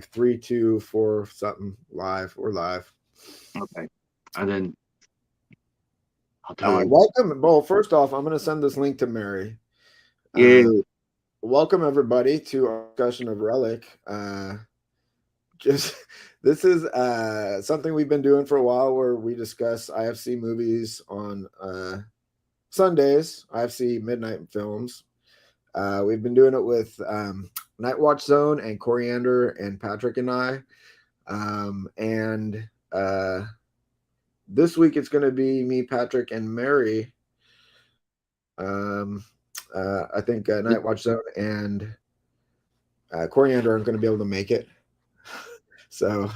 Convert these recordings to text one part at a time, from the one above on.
3, 2, 4, something live. We're live. Okay. And then I'll tell you. Welcome. Well, first off, I'm going to send this link to Mary. Yeah. Uh, welcome everybody to our discussion of Relic. Just this is something we've been doing for a while, where we discuss IFC movies on Sundays. IFC Midnight films. We've been doing it with Night Watch Zone and Coriander and Patrick and I. And this week it's going to be me, Patrick, and Mary. Um, I think Night Watch Zone and Coriander aren't going to be able to make it. So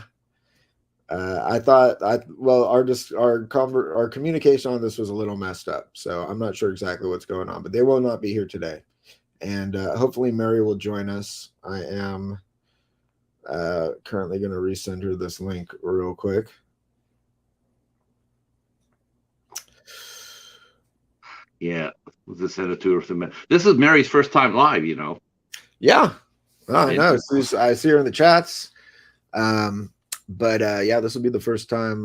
I thought, our communication on this was a little messed up. So I'm not sure exactly what's going on, but they will not be here today. And hopefully Mary will join us. I am currently going to resend her this link real quick. Yeah, just send it to her. This is Mary's first time live, Yeah, I know. I see her in the chats. But yeah, this will be the first time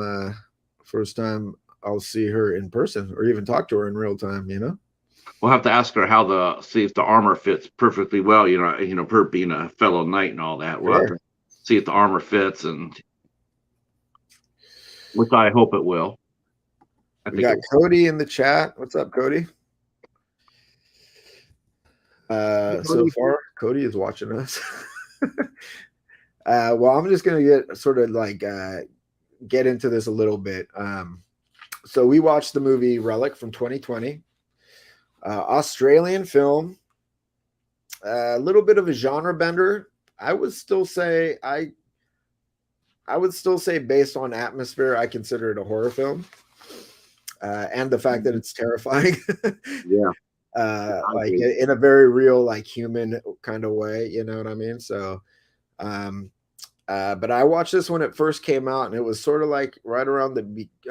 I'll see her in person or even talk to her in real time. We'll have to ask her see if the armor fits perfectly well. Her being a fellow knight and all that. We'll have to see if the armor fits, and which I hope it will. We got Cody in the chat. What's up, Cody? So far, Cody is watching us. Well, I'm just gonna get into this a little bit. So we watched the movie Relic from 2020, Australian film. A little bit of a genre bender. I would still say based on atmosphere, I consider it a horror film. And the fact that it's terrifying. Yeah. Like in a very real, like human kind of way, you know what I mean? So, but I watched this when it first came out, and it was sort of like right around I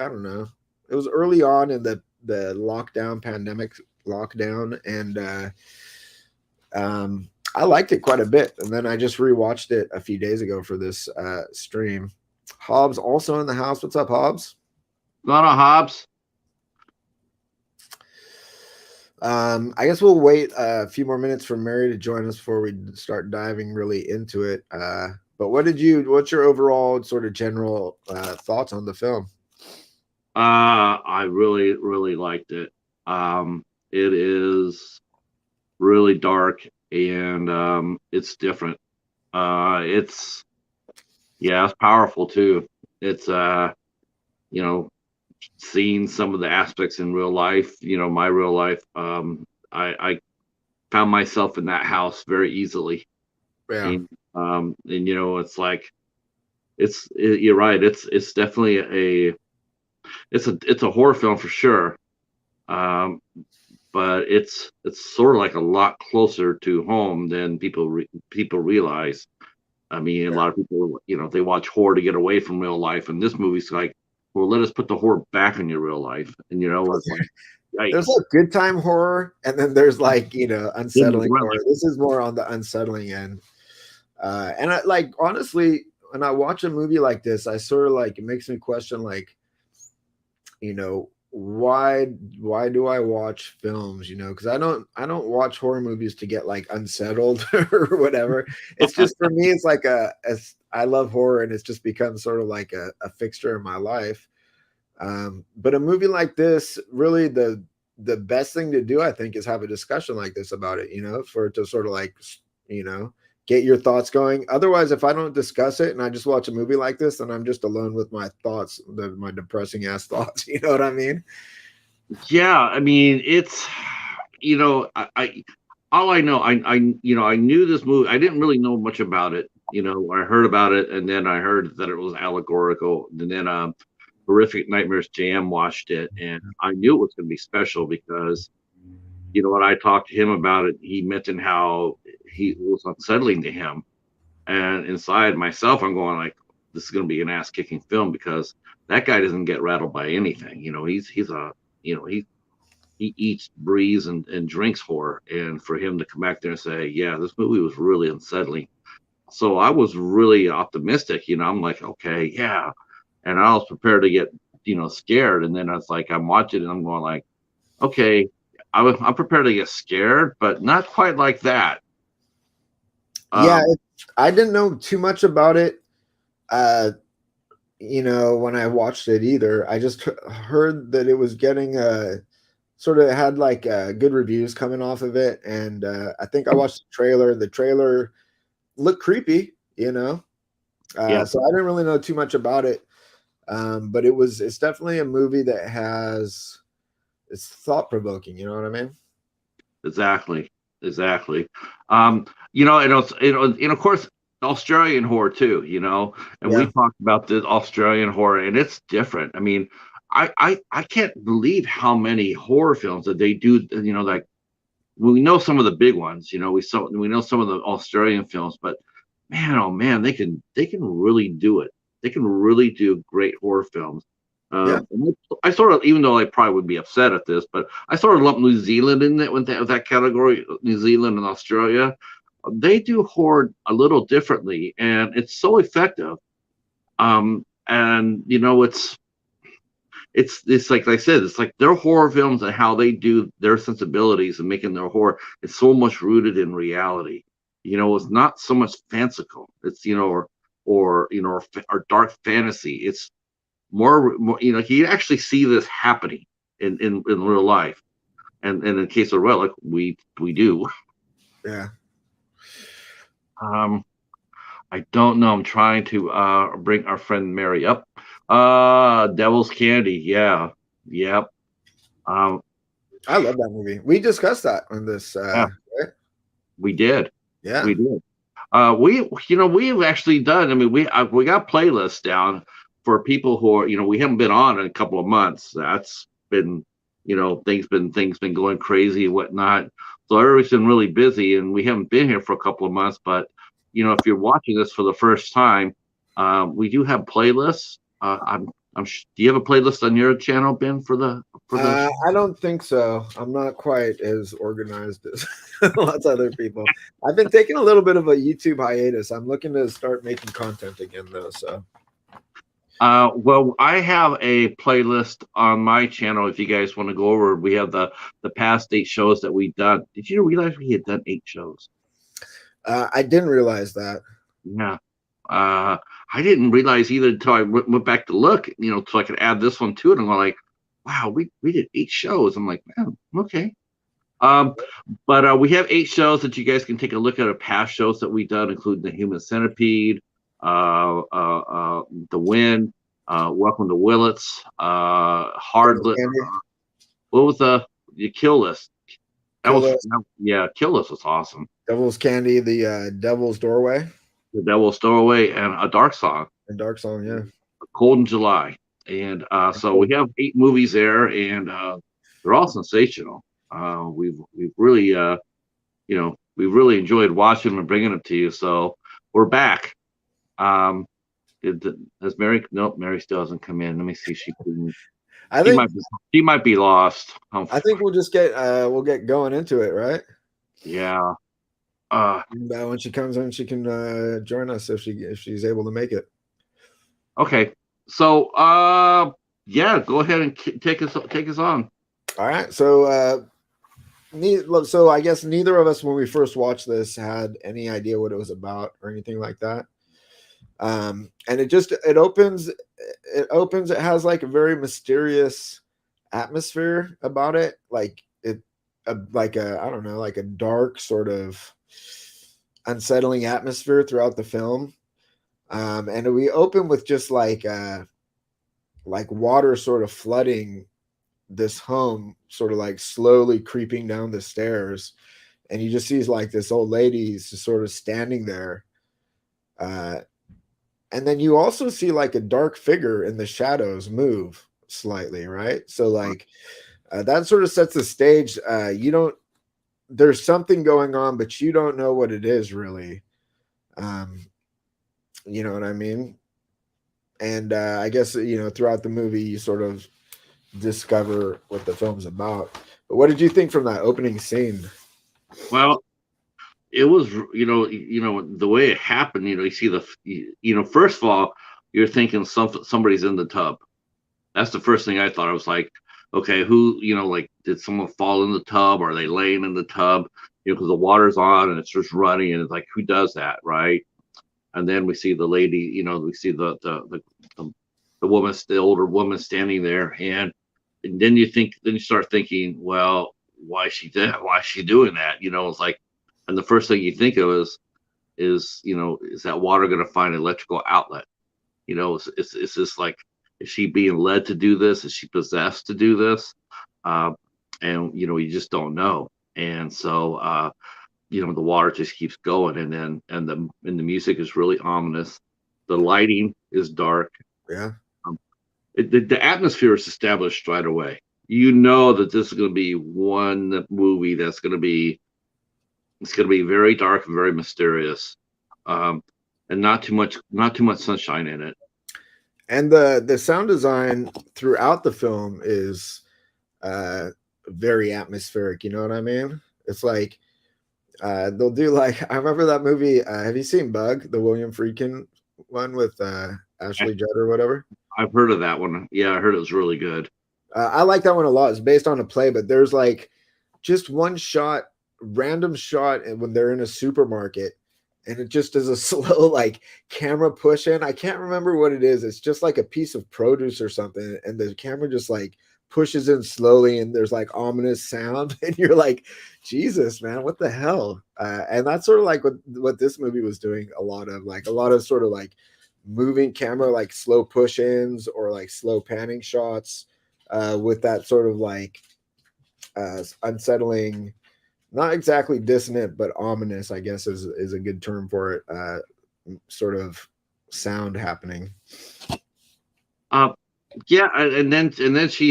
don't know, it was early on in the pandemic lockdown, and I liked it quite a bit. And then I just rewatched it a few days ago for this stream. Hobbs also in the house. What's up, Hobbs? Not a Hobbs. I guess we'll wait a few more minutes for Mary to join us before we start diving really into it. But what's your overall sort of general thoughts on the film? I really, really liked it. It is really dark, and it's different. It's powerful too. It's seeing some of the aspects in real life, my real life. I found myself in that house very easily. Yeah. And it's like, you're right. It's definitely it's a horror film for sure. But it's sort of like a lot closer to home than people realize. I mean, a lot of people, they watch horror to get away from real life, and this movie's like, well, let us put the horror back in your real life. And it's like, there's like good time horror, and then there's like unsettling horror. This is more on the unsettling end. And I honestly, when I watch a movie like this, I sort of like, it makes me question why do I watch films? Because I don't watch horror movies to get like unsettled or whatever. It's just, for me, it's like I love horror, and it's just become sort of like a fixture in my life. But a movie like this, really the best thing to do, I think, is have a discussion like this about it, for it to sort of like, get your thoughts going. Otherwise, if I don't discuss it and I just watch a movie like this, then I'm just alone with my thoughts, my depressing ass thoughts. You know what I mean? Yeah, I mean, it's I all I know, I knew this movie. I didn't really know much about it. I heard about it, and then I heard that it was allegorical. And then Horrific Nightmares Jam watched it, and I knew it was going to be special because when I talked to him about it, he mentioned how he was unsettling to him, and inside myself, I'm going like, this is going to be an ass kicking film, because that guy doesn't get rattled by anything. He's a he eats, breathes, and drinks horror, and for him to come back there and say, yeah, this movie was really unsettling. So I was really optimistic. I'm like, okay, yeah, and I was prepared to get scared, and then I was like, I'm watching and I'm going like, okay, I'm prepared to get scared, but not quite like that. Yeah, Um, I didn't know too much about it. When I watched it either. I just heard that it was getting sort of had like good reviews coming off of it, and I think I watched the trailer. The trailer looked creepy, yeah, so I didn't really know too much about it. But it's definitely a movie that it's thought provoking. You know what I mean? exactly, exactly. And of course Australian horror too. And we Yeah, talked about the Australian horror, and it's different. I mean, I can't believe how many horror films that they do. Like we know some of the big ones. We know some of the Australian films, but man, oh man, they can really do it. They can really do great horror films. yeah, I sort of, even though I probably would be upset at this, but I sort of lump New Zealand in that with that category. New Zealand and Australia, they do horror a little differently, and it's so effective. And it's like I said, it's like their horror films and how they do their sensibilities and making their horror. It's so much rooted in reality. It's not so much fanciful. It's or dark fantasy. It's more. You actually see this happening in real life, and in case of Relic, we do. yeah. Um, I don't know. I'm trying to bring our friend Mary up. Devil's Candy. Yeah, yep. Um, I love that movie. We discussed that on this. yeah, Right? we did. Yeah, We did. We've actually done. I mean, we got playlists down for people who are. We haven't been on in a couple of months. That's been, things been going crazy and whatnot. So everybody's been really busy, and we haven't been here for a couple of months. But if you're watching this for the first time, we do have playlists. Do you have a playlist on your channel, Ben, for the? I don't think so. I'm not quite as organized as lots of other people. I've been taking a little bit of a YouTube hiatus. I'm looking to start making content again, though. So, Well, I have a playlist on my channel. If you guys want to go over, we have the past 8 shows that we've done. Did you realize we had done 8 shows? I didn't realize that. Yeah. Uh, I didn't realize either until I went back to look, so I could add this one to it. And I'm like, wow, we did 8 shows. I'm like, man, okay. Um, but we have 8 shows that you guys can take a look at, past shows that we've done, including the Human Centipede, the Wind, Welcome to Willits, Devil's Hard. Candy, What was the Kill List? That Kill was List, yeah, Kill List was awesome. Devil's Candy, the Devil's Doorway, The Devil's Stowaway and A Dark Song, and Dark Song. Yeah, Cold in July, and so cool. we have 8 movies there, and they're all sensational. We've really we really enjoyed watching them and bringing them to you. So we're back. Um, has Mary? No, Mary still hasn't come in. Let me see. I She think might she might be lost. we'll just we'll get going into it, right? Yeah. And, when she comes in, she can join us if she's able to make it. Okay. So yeah, go ahead and take us on. All right. So so I guess neither of us, when we first watched this, had any idea what it was about or anything like that. And it opens. It has like a very mysterious atmosphere about it, like like a, I don't know, like a dark sort of unsettling atmosphere throughout the film. And we open with just like water sort of flooding this home, sort of like slowly creeping down the stairs, and you just see like this old lady just sort of standing there. And then you also see like a dark figure in the shadows move slightly, right? So like that sort of sets the stage. You don't There's something going on, but you don't know what it is really. You know what I mean? And I guess throughout the movie you sort of discover what the film's about. But what did you think from that opening scene? Well, it was, the way it happened. You see first of all, you're thinking somebody's in the tub. That's the first thing I thought. I was like, okay, who, like, did someone fall in the tub? Or are they laying in the tub? Because the water's on and it's just running, and it's like, who does that, right? And then we see the lady, we see the woman, the older woman standing there, and then you start thinking, well, why is she dead? Why is she doing that? It's like, and the first thing you think of is that water going to find an electrical outlet? It's just like, is she being led to do this? Is she possessed to do this? And you just don't know. And so the water just keeps going, and the music is really ominous. The lighting is dark. Yeah. The atmosphere is established right away. You know that this is going to be one movie that's going to be very dark and very mysterious, and not too much sunshine in it. And the sound design throughout the film is very atmospheric. You know what I mean? It's like they'll do, like, I remember that movie. Have you seen Bug, the William Friedkin one with Ashley Judd or whatever? I've heard of that one. Yeah, I heard it was really good. I like that one a lot. It's based on a play, but there's like just one shot, random shot, and when they're in a supermarket, and it just is a slow like camera push in. I can't remember what it is. It's just like a piece of produce or something, and the camera just like pushes in slowly, and there's like ominous sound, and you're like, Jesus, man, what the hell? And that's sort of like what this movie was doing. A lot of sort of like moving camera, like slow push-ins or like slow panning shots, with that sort of like unsettling, not exactly dissonant, but ominous, I guess is a good term for it, sort of sound happening. Yeah, and then she,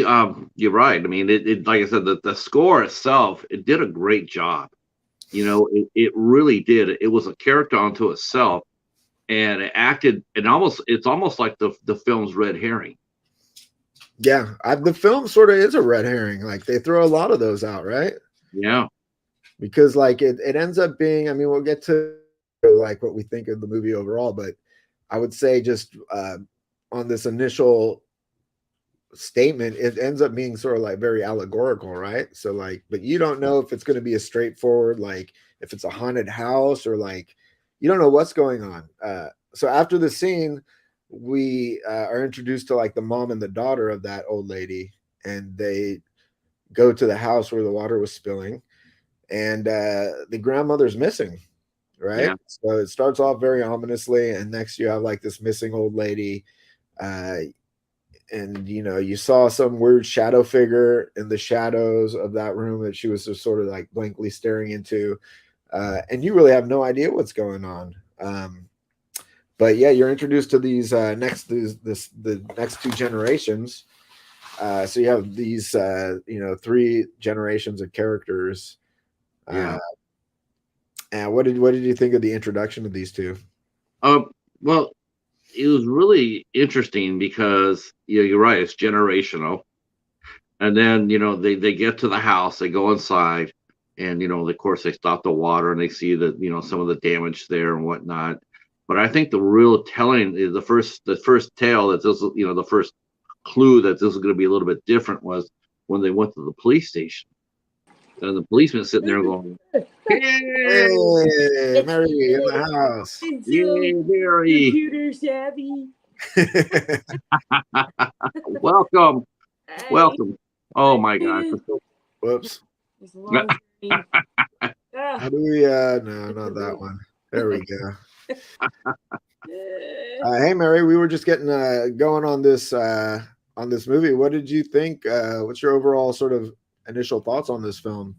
you're right. I mean, it like I said, the score itself, it did a great job. It really did. It was a character unto itself, and it acted, and it's almost like the film's red herring. Yeah, the film sort of is a red herring. Like they throw a lot of those out, right? Yeah, because like it ends up being. I mean, we'll get to like what we think of the movie overall, but I would say just on this initial statement, it ends up being sort of like very allegorical, right? So like, but you don't know if it's going to be a straightforward, like if it's a haunted house or like you don't know what's going on. So after the scene, we are introduced to like the mom and the daughter of that old lady, and they go to the house where the water was spilling, and the grandmother's missing, right? yeah, So it starts off very ominously, and next you have like this missing old lady, and you saw some weird shadow figure in the shadows of that room that she was just sort of like blankly staring into, and you really have no idea what's going on. But yeah, you're introduced to these the next two generations. So you have these three generations of characters. yeah. And what did you think of the introduction of these two? Well, it was really interesting because you're right, it's generational. And then they get to the house, they go inside, and of course they stop the water and they see that some of the damage there and whatnot. But I think the real telling is the first tale that this, the first clue that this is going to be a little bit different was when they went to the police station. And the policeman sitting there going, Hey, Mary in the house. Yay, Mary. Computer savvy. Welcome. Hey. Welcome. Oh my gosh. Whoops. It's a long journey. How do we no, not that one. There we go. Hey Mary, we were just getting going on this movie. What did you think? What's your overall sort of initial thoughts on this film?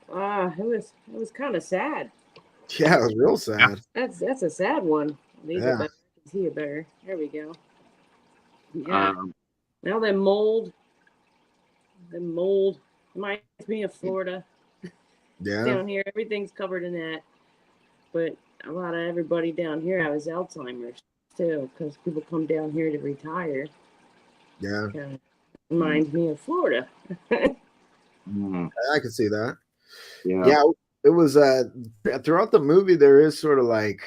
It was kind of sad. Yeah, it was real sad. That's a sad one. These are better. I can see it better. There we go. Yeah. Now the mold reminds me of Florida. Yeah. Down here, everything's covered in that. But a lot of everybody down here has Alzheimer's too, because people come down here to retire. Yeah. Kind of reminds me of Florida. I can see that. Yeah. it was throughout the movie there is sort of like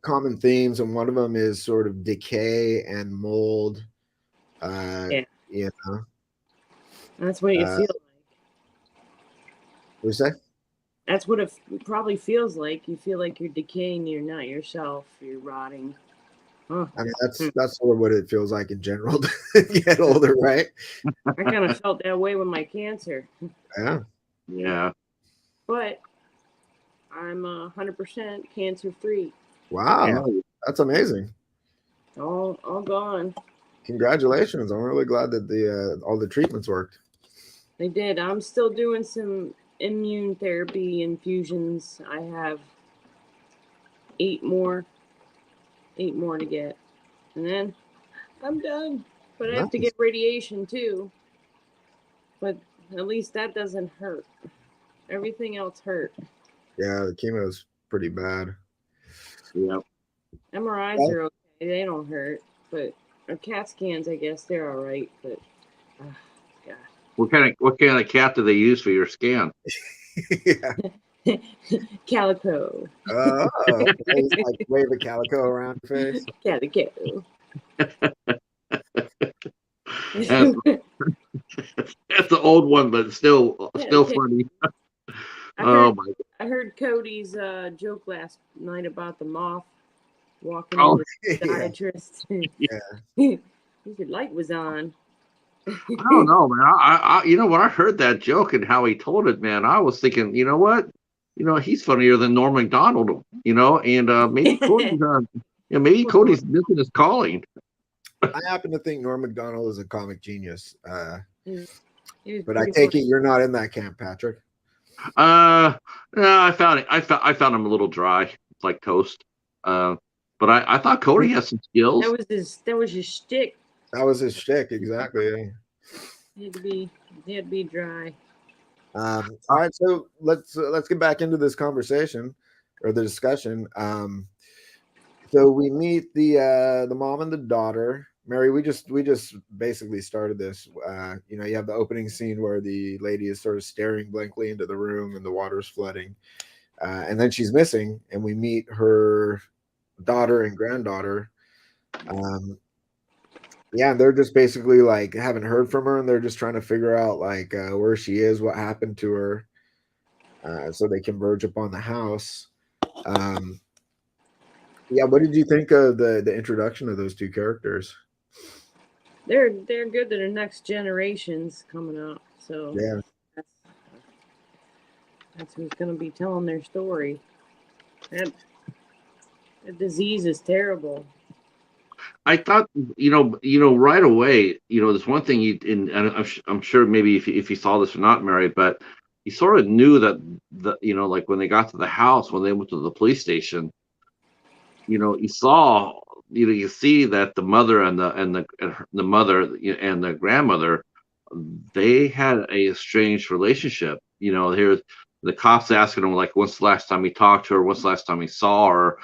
common themes, and one of them is sort of decay and mold. Yeah, You know, that's what you uh, feel like. what you say? That's what it probably feels like. You feel like you're decaying. You're not yourself. You're rotting. Huh. I mean, that's sort of what it feels like in general to get older, right? I kind of felt that way with my cancer, Yeah. Yeah. but I'm 100% cancer free. Wow, Oh, that's amazing. All gone. Congratulations! I'm really glad that the all the treatments worked. They did. I'm still doing some immune therapy infusions. I have 8 more to get, and then I'm done. But I have to Nice. get radiation too. But at least that doesn't hurt. Everything else hurt. Yeah, the chemo is pretty bad. yeah. MRIs are okay. They don't hurt. But CAT scans, I guess they're all right. But God. What kind of cat do they use for your scan? Yeah. Calico. Oh, okay. Like wave a calico around your face. Calico. That's, that's the old one, but still funny. I heard Cody's joke last night about the moth walking Oh, in the podiatrist. Yeah. His light was on. I don't know, man. I you know when I heard that joke and how he told it, man, I was thinking, you know what? He's funnier than Norm Macdonald, and maybe Cody's missing his calling. I happen to think Norm Macdonald is a comic genius. But I take funny. it you're not in that camp, Patrick. No, I found him a little dry, like toast. But I thought Cody has some skills. That was his shtick. That was his shtick, exactly. Yeah. He had to be dry. All right, so let's get back into this conversation or the discussion. So we meet the mom and the daughter. Mary, we just basically started this. You have the opening scene where the lady is sort of staring blankly into the room and the water's flooding, and then she's missing, and we meet her daughter and granddaughter. Yeah, they're just basically like haven't heard from her, and they're just trying to figure out like where she is, what happened to her, so they converge upon the house. Yeah, what did you think of the introduction of those two characters? They're good to the next generations coming up. So Yeah, that's who's going to be telling their story. That disease is terrible. I thought, right away, there's one thing and I'm sure maybe if you saw this or not, Mary, but he sort of knew that like when they got to the house, when they went to the police station, you saw, you see that the mother and the mother and the grandmother, they had a strange relationship. Here's the cops asking them like, when's the last time he talked to her? When's the last time he saw her?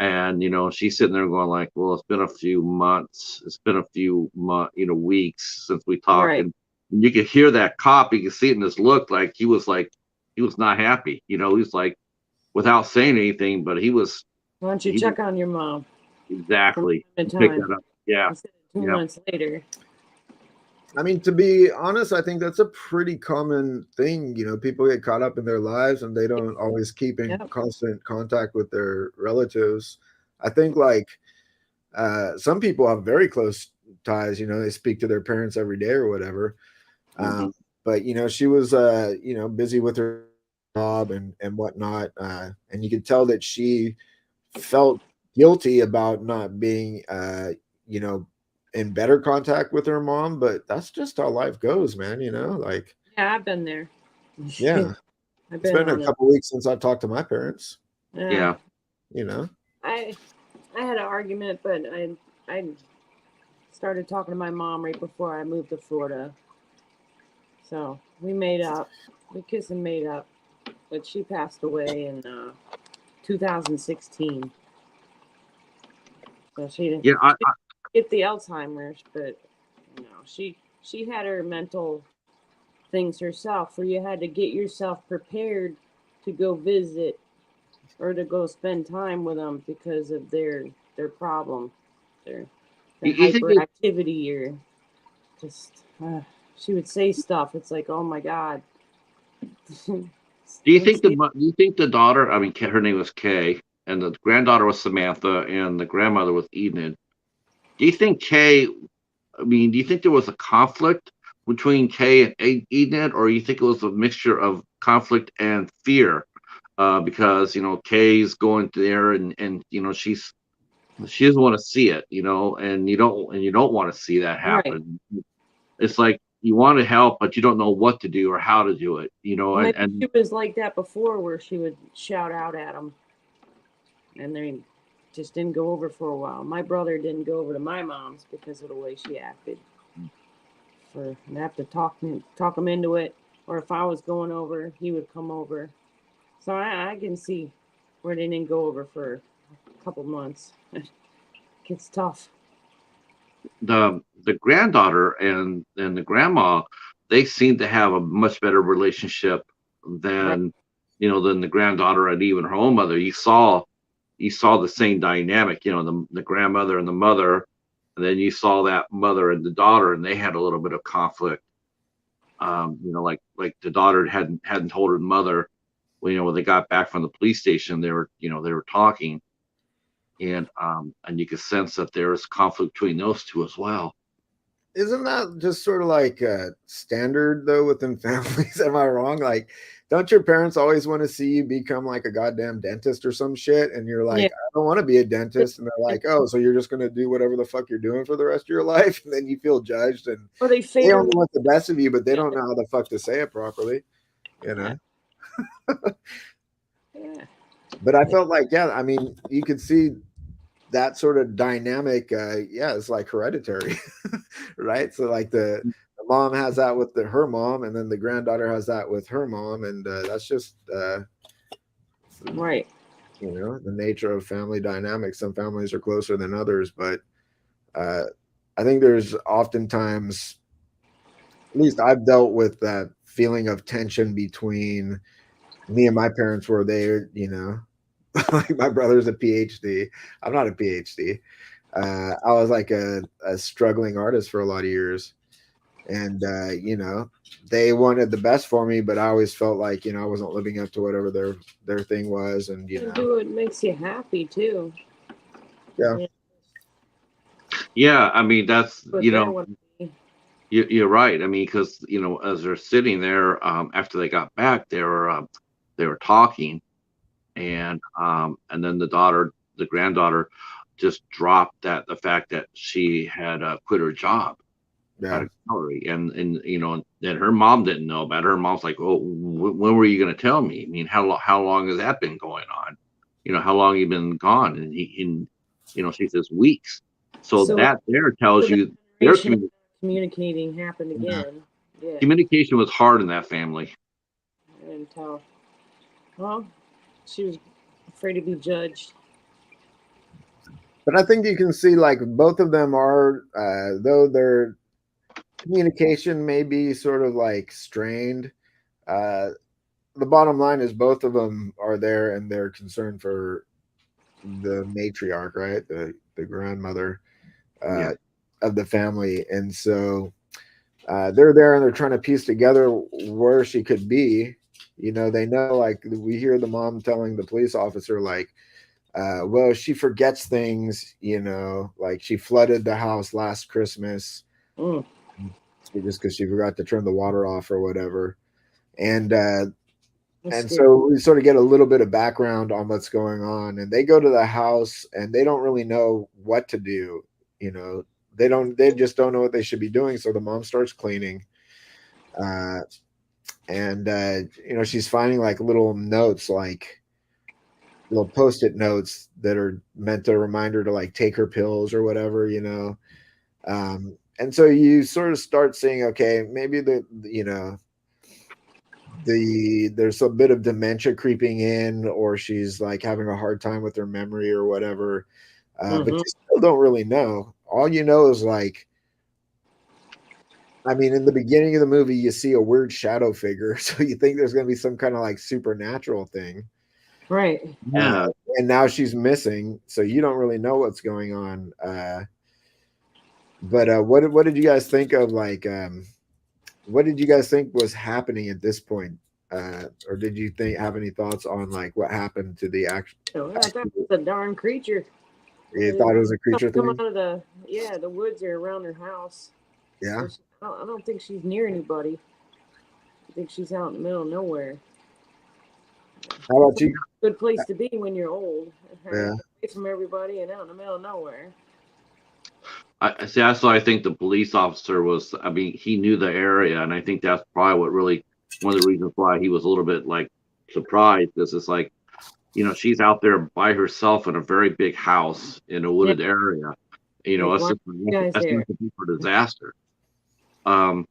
And she's sitting there going like, well, it's been a few months. It's been a few weeks since we talked. Right. And you could hear that cop. You could see it in his look, like he was not happy. He's like, without saying anything, but he was. Why don't you check on your mom? Exactly. Pick that up. Yeah. 2 months later. I mean, to be honest, I think that's a pretty common thing. People get caught up in their lives and they don't always keep in constant contact with their relatives. I think like some people have very close ties, they speak to their parents every day or whatever. But she was busy with her job and whatnot. And you could tell that she felt guilty about not being in better contact with her mom, but that's just how life goes, man. Like yeah, I've been there. Yeah, it's been a couple weeks since I've talked to my parents. Yeah. I had an argument, but I started talking to my mom right before I moved to Florida, so we made up. We kissed and made up, but she passed away in 2016. So she didn't get the Alzheimer's, but she had her mental things herself, where you had to get yourself prepared to go visit or to go spend time with them because of their problem, their You think that, hyperactivity, or just she would say stuff. It's like, oh my god. do you think the daughter? I mean, her name was Kay, and the granddaughter was Samantha, and the grandmother was Enid. Do you think Kay? I mean, do you think there was a conflict between Kay and Enid, or you think it was a mixture of conflict and fear? Because Kay's going there, and she doesn't want to see it, and you don't want to see that Right. happen. It's like you want to help, but you don't know what to do or how to do it, Well, maybe and she was like that before, where she would shout out at them, and they just didn't go over for a while. My brother didn't go over to my mom's because of the way she acted. I'd have to talk him into it, or if I was going over, he would come over. So I can see where they didn't go over for a couple months. It gets tough. the granddaughter and the grandma, they seem to have a much better relationship Right. than than the granddaughter and even her own mother. You saw the same dynamic, the grandmother and the mother, and then you saw that mother and the daughter, and they had a little bit of conflict. Like the daughter hadn't told her mother. When they got back from the police station, they were talking, and you could sense that there was conflict between those two as well. Isn't that just sort of like standard though within families? Am I wrong? Like, don't your parents always want to see you become like a goddamn dentist or some shit? And you're Yeah. like, I don't want to be a dentist. And they're like, oh, so you're just gonna do whatever the fuck you're doing for the rest of your life? And then you feel judged, and Or they they favor. only want the best of you, but they don't know how the fuck to say it properly, you know. Yeah. But I felt like, yeah, I mean, you could see that sort of dynamic. Yeah, it's like hereditary, right? So like the mom has that with her mom, and then the granddaughter has that with her mom, and that's just Right. the nature of family dynamics. Some families are closer than others, but I think there's oftentimes, at least I've dealt with that feeling of tension between me and my parents, where they. Like my brother's a PhD. I'm not a PhD. I was like a struggling artist for a lot of years. And, they wanted the best for me, but I always felt like, I wasn't living up to whatever their thing was. And, Do it makes you happy too. yeah. Yeah, I mean that's But then what? you're right. I mean, because as they're sitting there, after they got back, they were talking, and then the granddaughter, just dropped the fact that she had quit her job at Yeah. a gallery, and her mom didn't know about it. Her mom's like, "Oh, when were you going to tell me? I mean, how long has that been going on? How long have you been gone?" She says weeks. So that there tells you their Communicating happened again. Yeah. communication was hard in that family. I didn't tell. Well, she was afraid to be judged. But I think you can see like both of them are, though their communication may be sort of like strained. The bottom line is both of them are there, and they're concerned for the matriarch, right? The grandmother Yeah. of the family. And so they're there, and they're trying to piece together where she could be. They know, like, we hear the mom telling the police officer, like, well, she forgets things, like she flooded the house last Christmas just because she forgot to turn the water off or whatever. And so we sort of get a little bit of background on what's going on, and they go to the house and they don't really know what to do. They just don't know what they should be doing. So the mom starts cleaning, and she's finding like little notes, like little post-it notes that are meant to remind her to like take her pills or whatever. And so you sort of start seeing, okay, maybe there's a bit of dementia creeping in, or she's like having a hard time with her memory or whatever. But you still don't really know. All you know is like, I mean, in the beginning of the movie, you see a weird shadow figure, so you think there's going to be some kind of like supernatural thing. Right. Yeah. And now she's missing, so you don't really know what's going on. But what did you guys think of like what did you guys think was happening at this point? Or did you have any thoughts on like what happened to the actual? Oh, I thought it was a darn creature. You thought it was a creature Come thing? out of the woods or around her house. Yeah. So I don't think she's near anybody. I think she's out in the middle of nowhere. How about you? Good place to be when you're old. Yeah. Away from everybody and out in the middle of nowhere. I see. That's why I think the police officer was. I mean, he knew the area, and I think that's probably what really one of the reasons why he was a little bit like surprised. Because it's like, she's out there by herself in a very big house in a wooded area. That's recipe for disaster. But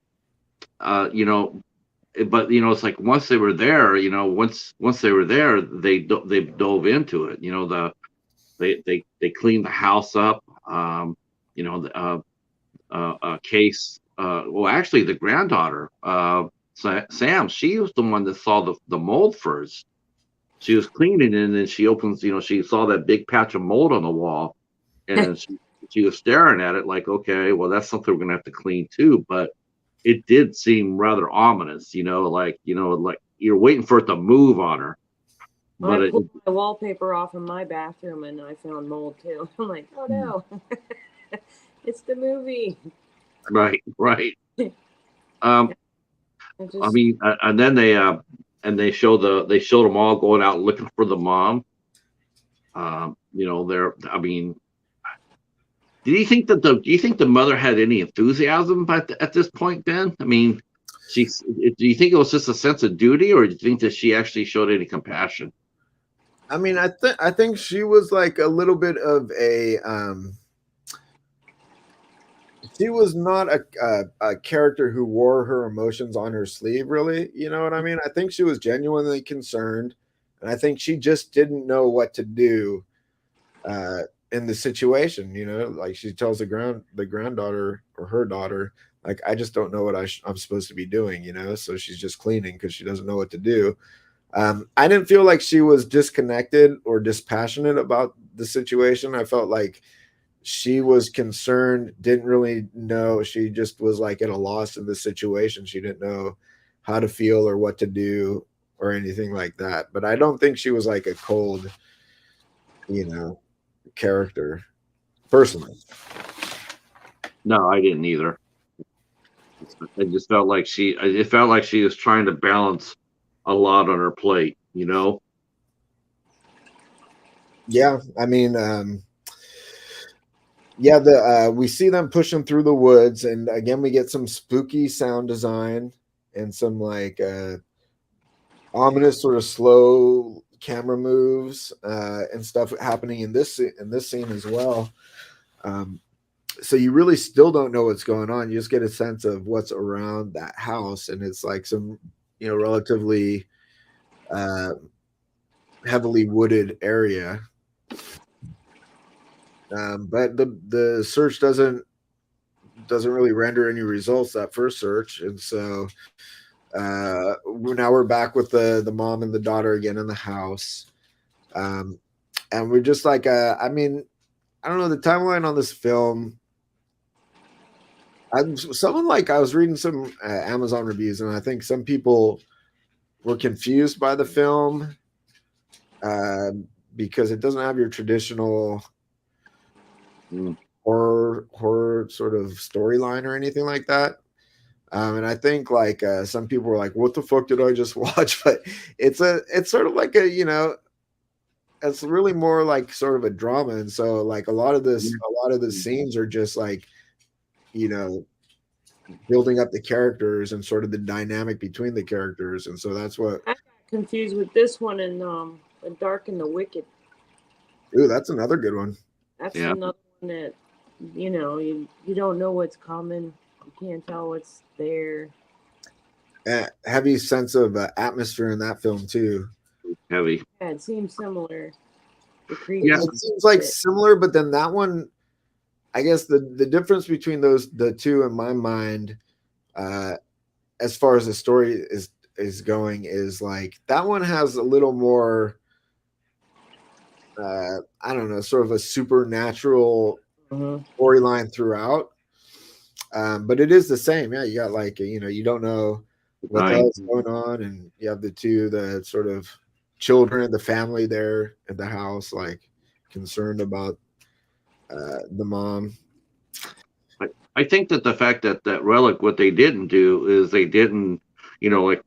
it's like once they were there, once they were there, they dove into it. They cleaned the house up. Case. Well, actually, the granddaughter, Sam, she was the one that saw the mold first. She was cleaning it, and then she opens. She saw that big patch of mold on the wall, and she was staring at it like, okay, well, that's something we're gonna have to clean too. But it did seem rather ominous, like you're waiting for it to move on her. But I pulled my wallpaper off in my bathroom and I found mold too. I'm like, oh no, it's the movie. Right. I mean, and then they showed them all going out looking for the mom. I mean, do you think the mother had any enthusiasm at this point, Ben? I mean, do you think it was just a sense of duty, or do you think that she actually showed any compassion? I mean, I think she was like a little bit of a she was not a character who wore her emotions on her sleeve, really. You know what I mean? I think she was genuinely concerned, and I think she just didn't know what to do in the situation. Like she tells the granddaughter or her daughter, like, I just don't know what I'm supposed to be doing. So she's just cleaning because she doesn't know what to do. I didn't feel like she was disconnected or dispassionate about the situation. I felt like she was concerned, didn't really know. She just was like at a loss in the situation. She didn't know how to feel or what to do or anything like that. But I don't think she was like a cold, character personally. No, I didn't either. I just felt like it felt like she was trying to balance a lot on her plate, Yeah, I mean, we see them pushing through the woods, and again we get some spooky sound design and some like ominous sort of slow camera moves and stuff happening in this scene as well. So you really still don't know what's going on. You just get a sense of what's around that house, and it's like some relatively heavily wooded area. But the search doesn't really render any results, that first search, and so now we're back with the mom and the daughter again in the house, and we're just like I mean, I don't know the timeline on this film. I was reading some Amazon reviews, and I think some people were confused by the film because it doesn't have your traditional horror sort of storyline or anything like that. And I think like some people were like, "What the fuck did I just watch?" But it's sort of like it's really more like sort of a drama, and so like a lot of the scenes are just like building up the characters and sort of the dynamic between the characters, and so that's what I got confused with this one and The Dark and the Wicked. Ooh, that's another good one. That's another one that you don't know what's coming. You can't tell what's there. Heavy sense of atmosphere in that film too. Heavy. Yeah, it seems similar. It seems like similar, but then that one, I guess the difference between the two in my mind, uh, as far as the story is going, is like that one has a little more. I don't know, sort of a supernatural storyline throughout. But it is the same. Yeah, you got like you don't know what the Right. hell's going on, and you have the sort of children, the family there at the house, like concerned about the mom. I think that the fact that Relic, what they didn't do is they didn't,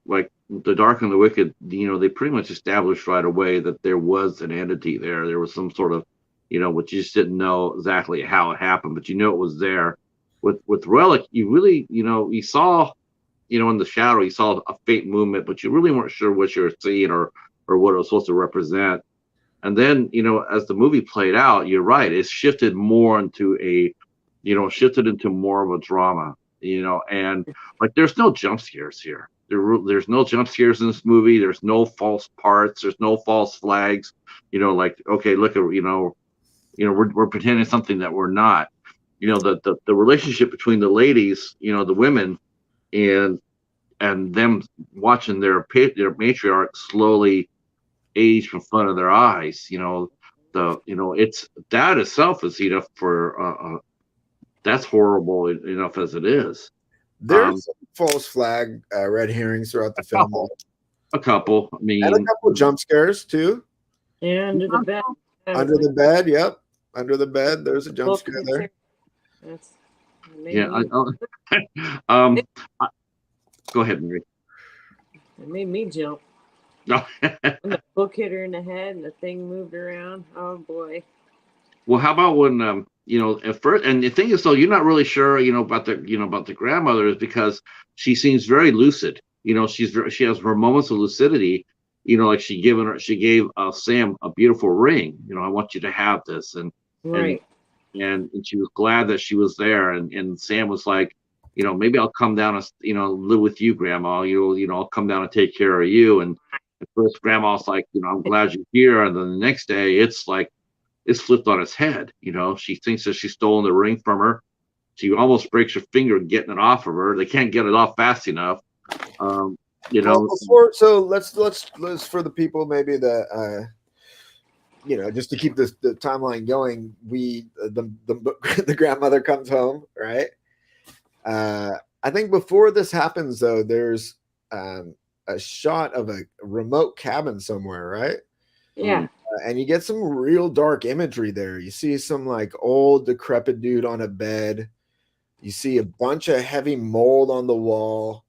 like the Dark and the Wicked, they pretty much established right away that there was an entity there. There was some sort of, which you just didn't know exactly how it happened, but it was there. With Relic, you really, you saw, in the shadow, you saw a faint movement, but you really weren't sure what you were seeing or what it was supposed to represent. And then, as the movie played out, you're right, it shifted more into shifted into more of a drama, and like there's no jump scares here. There's no jump scares in this movie. There's no false parts. There's no false flags. Like, okay, look at, we're pretending something that we're not. The relationship between the ladies, the women, and them watching their matriarch slowly age from front of their eyes. It's that itself is enough for that's horrible enough as it is. There's false flag red herrings throughout the film, a couple. I mean, and a couple jump scares too. Yeah, under the bed. Under the bed, yep. Under the bed, there's a jump scare there. That's yeah. Go ahead, Mary. It made me jump. No. And the book hit her in the head, and the thing moved around. Oh boy. Well, how about when at first, and the thing is, though, you're not really sure, about the grandmother, is because she seems very lucid. She has her moments of lucidity. Like she gave Sam a beautiful ring. I want you to have this, and Right. and she was glad that she was there, and Sam was like, maybe I'll come down and live with you, Grandma. I'll come down and take care of you. And at first, Grandma's like, I'm glad you're here, and then the next day, it's like, it's flipped on its head. She thinks that she's stolen the ring from her. She almost breaks her finger getting it off of her. They can't get it off fast enough. Well, so let's for the people maybe that just to keep the timeline going, the grandmother comes home, right? I think before this happens, though, there's a shot of a remote cabin somewhere, right? Yeah. And you get some real dark imagery there. You see some like old decrepit dude on a bed. You see a bunch of heavy mold on the wall.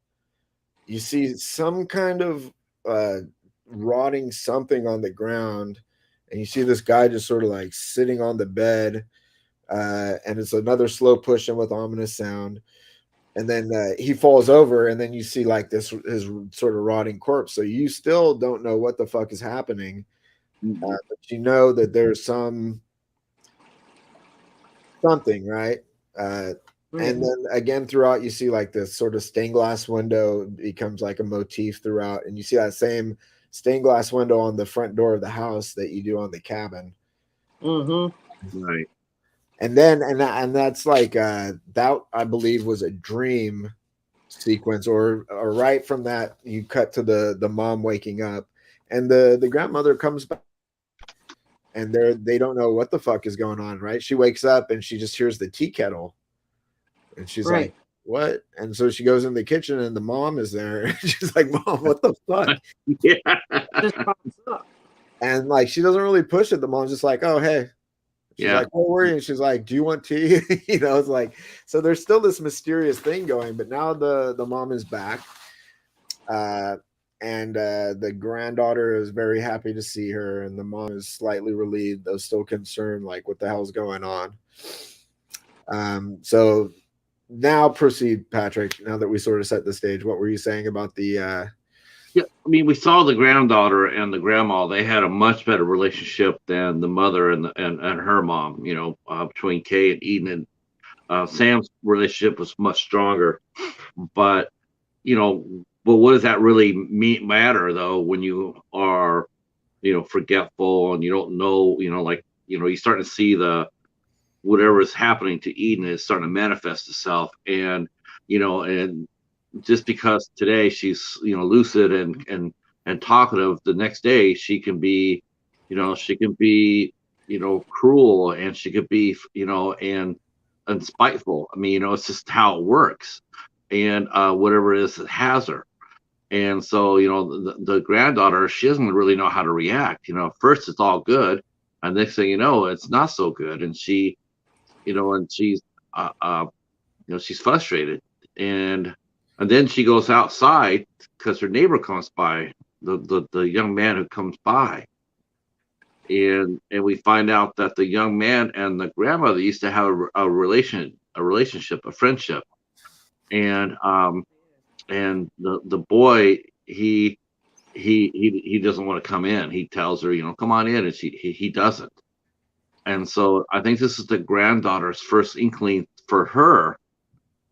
You see some kind of rotting something on the ground. And you see this guy just sort of like sitting on the bed. And it's another slow push in with ominous sound. And then he falls over, and then you see like his sort of rotting corpse. So you still don't know what the fuck is happening. But you know that there's something, right? And then again throughout, you see like this sort of stained glass window becomes like a motif throughout, and you see that same stained glass window on the front door of the house that you do on the cabin. Right. And then and that's like that I believe was a dream sequence, or right from that you cut to the mom waking up, and the grandmother comes back. And they don't know what the fuck is going on, right? She wakes up and she just hears the tea kettle. And she's like, what? And so she goes in the kitchen and the mom is there. And she's like, Mom, what the fuck? Yeah. And like she doesn't really push it. The mom's just like, oh, hey. She's like, don't worry. And she's like, do you want tea? It's like, so there's still this mysterious thing going, but now the mom is back. And the granddaughter is very happy to see her, and the mom is slightly relieved, though still concerned, like what the hell's going on. So now proceed, Patrick. Now that we sort of set the stage, what were you saying about the? Yeah, I mean, we saw the granddaughter and the grandma. They had a much better relationship than the mother and her mom. Between Kay and Eden, and Sam's relationship was much stronger, but But what does that really matter, though, when you are, forgetful and you don't know, you start to see whatever is happening to Eden is starting to manifest itself. And, and just because today she's lucid and talkative, the next day she can be, cruel, and she could be, and spiteful. I mean, it's just how it works, and whatever it is that has her. And so, the granddaughter, she doesn't really know how to react. First it's all good, and next thing you know, it's not so good, and and she's, uh, uh, she's frustrated, and then she goes outside because her neighbor comes by, the young man who comes by, and we find out that the young man and the grandmother used to have a relationship, a friendship, and the boy, he doesn't want to come in. He tells her, come on in, and he doesn't. And so I think this is the granddaughter's first inkling for her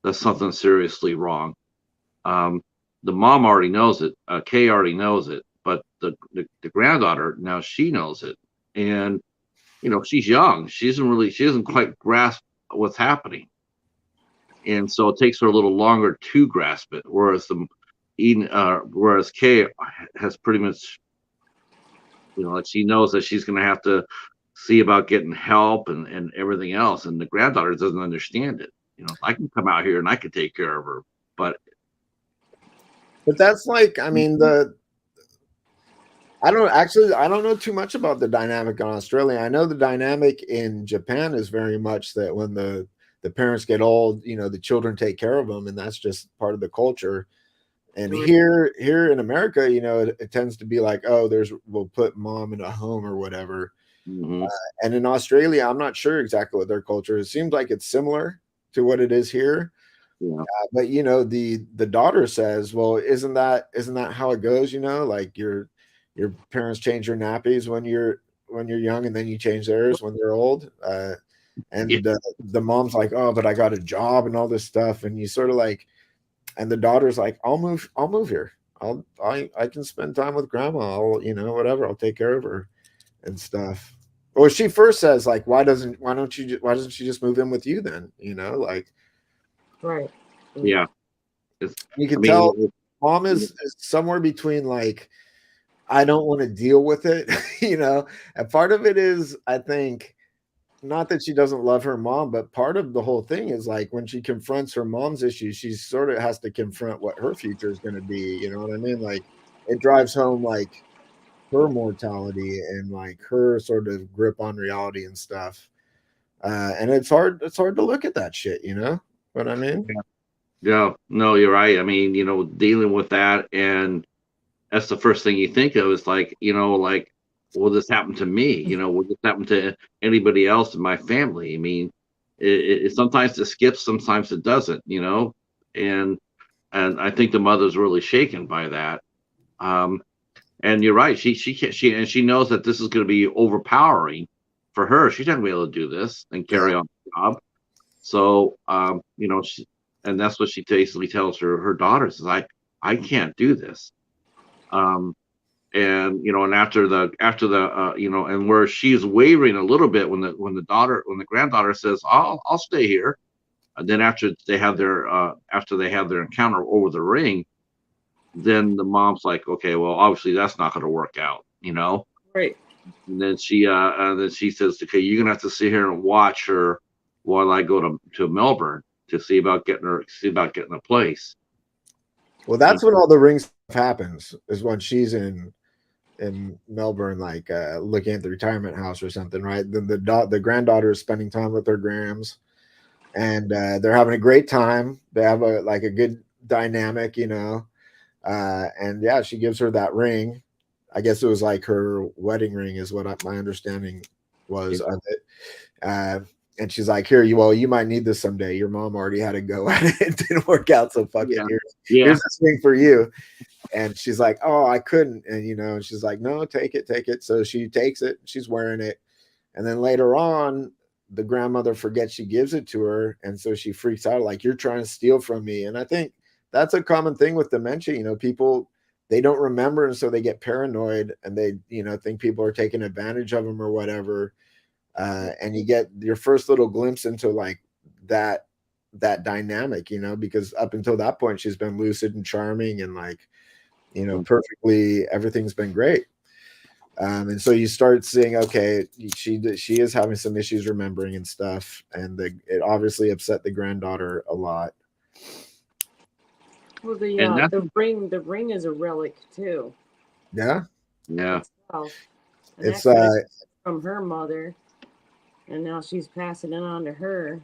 that something seriously wrong. Um, the mom already knows it. Kay already knows it, but the granddaughter, now she knows it, and she's young. She doesn't quite grasp what's happening, and so it takes her a little longer to grasp it. Whereas Kay has pretty much, like, she knows that she's going to have to see about getting help and everything else, and the granddaughter doesn't understand it. I can come out here and I can take care of her, but that's like, I mean, I don't know too much about the dynamic in Australia. I know the dynamic in Japan is very much that when the parents get old, the children take care of them, and that's just part of the culture. And here in America, it tends to be like, oh, we'll put mom in a home or whatever. And in Australia, I'm not sure exactly what their culture is. It seems like it's similar to what it is here. yeah. But the daughter says, well, isn't that how it goes? Like your parents change your nappies when you're young, and then you change theirs when they're old. The mom's like, oh, but I got a job and all this stuff, and you sort of like, and the daughter's like, I'll move here. I can spend time with grandma. I'll, whatever, I'll take care of her and stuff. Well, she first says, like, why doesn't she just move in with you then? Like, Right. Yeah. You can tell mom is somewhere between, like, I don't want to deal with it, and part of it is, I think, not that she doesn't love her mom, but part of the whole thing is, like, when she confronts her mom's issues, she sort of has to confront what her future is going to be. You know what I mean? Like, it drives home, like, her mortality and, like, her sort of grip on reality and stuff. And it's hard to look at that shit, you know what I mean? Yeah, no, you're right. I mean, dealing with that, and that's the first thing you think of is, like, like, will this happen to me? Will this happen to anybody else in my family? I mean, it sometimes it skips, sometimes it doesn't, and I think the mother's really shaken by that. And you're right. She knows that this is going to be overpowering for her. She's not going to be able to do this and carry on the job. So, and that's what she basically tells her daughters is, I can't do this. And and after the and where she's wavering a little bit when the granddaughter says, I'll stay here. And then after they have their encounter over the ring, then the mom's like, okay, well, obviously that's not going to work out, Right. And then she says, okay, you're gonna have to sit here and watch her while I go to Melbourne to see about getting a place. Well, that's when all the ring stuff happens, is when she's in Melbourne, like, looking at the retirement house or something, right? Then the granddaughter is spending time with her grams, and they're having a great time. They have a good dynamic, and yeah, she gives her that ring. I guess it was like her wedding ring, is what my understanding was of it. And she's like, here, you might need this someday. Your mom already had a go at it. It didn't work out so fucking. Here's this ring for you. And she's like, oh, I couldn't. And, and she's like, no, take it. So she takes it. She's wearing it. And then later on, the grandmother forgets she gives it to her. And so she freaks out, like, you're trying to steal from me. And I think that's a common thing with dementia. People, they don't remember. And so they get paranoid, and they, think people are taking advantage of them or whatever. And you get your first little glimpse into, like, that that dynamic, you know, because up until that point she's been lucid and charming and like, you know, perfectly, everything's been great. And so you start seeing, okay, she is having some issues remembering and stuff, and it obviously upset the granddaughter a lot. Well, And that's the ring is a relic too. Yeah, yeah. Itself. And it's that could have from her mother, and now she's passing it on to her.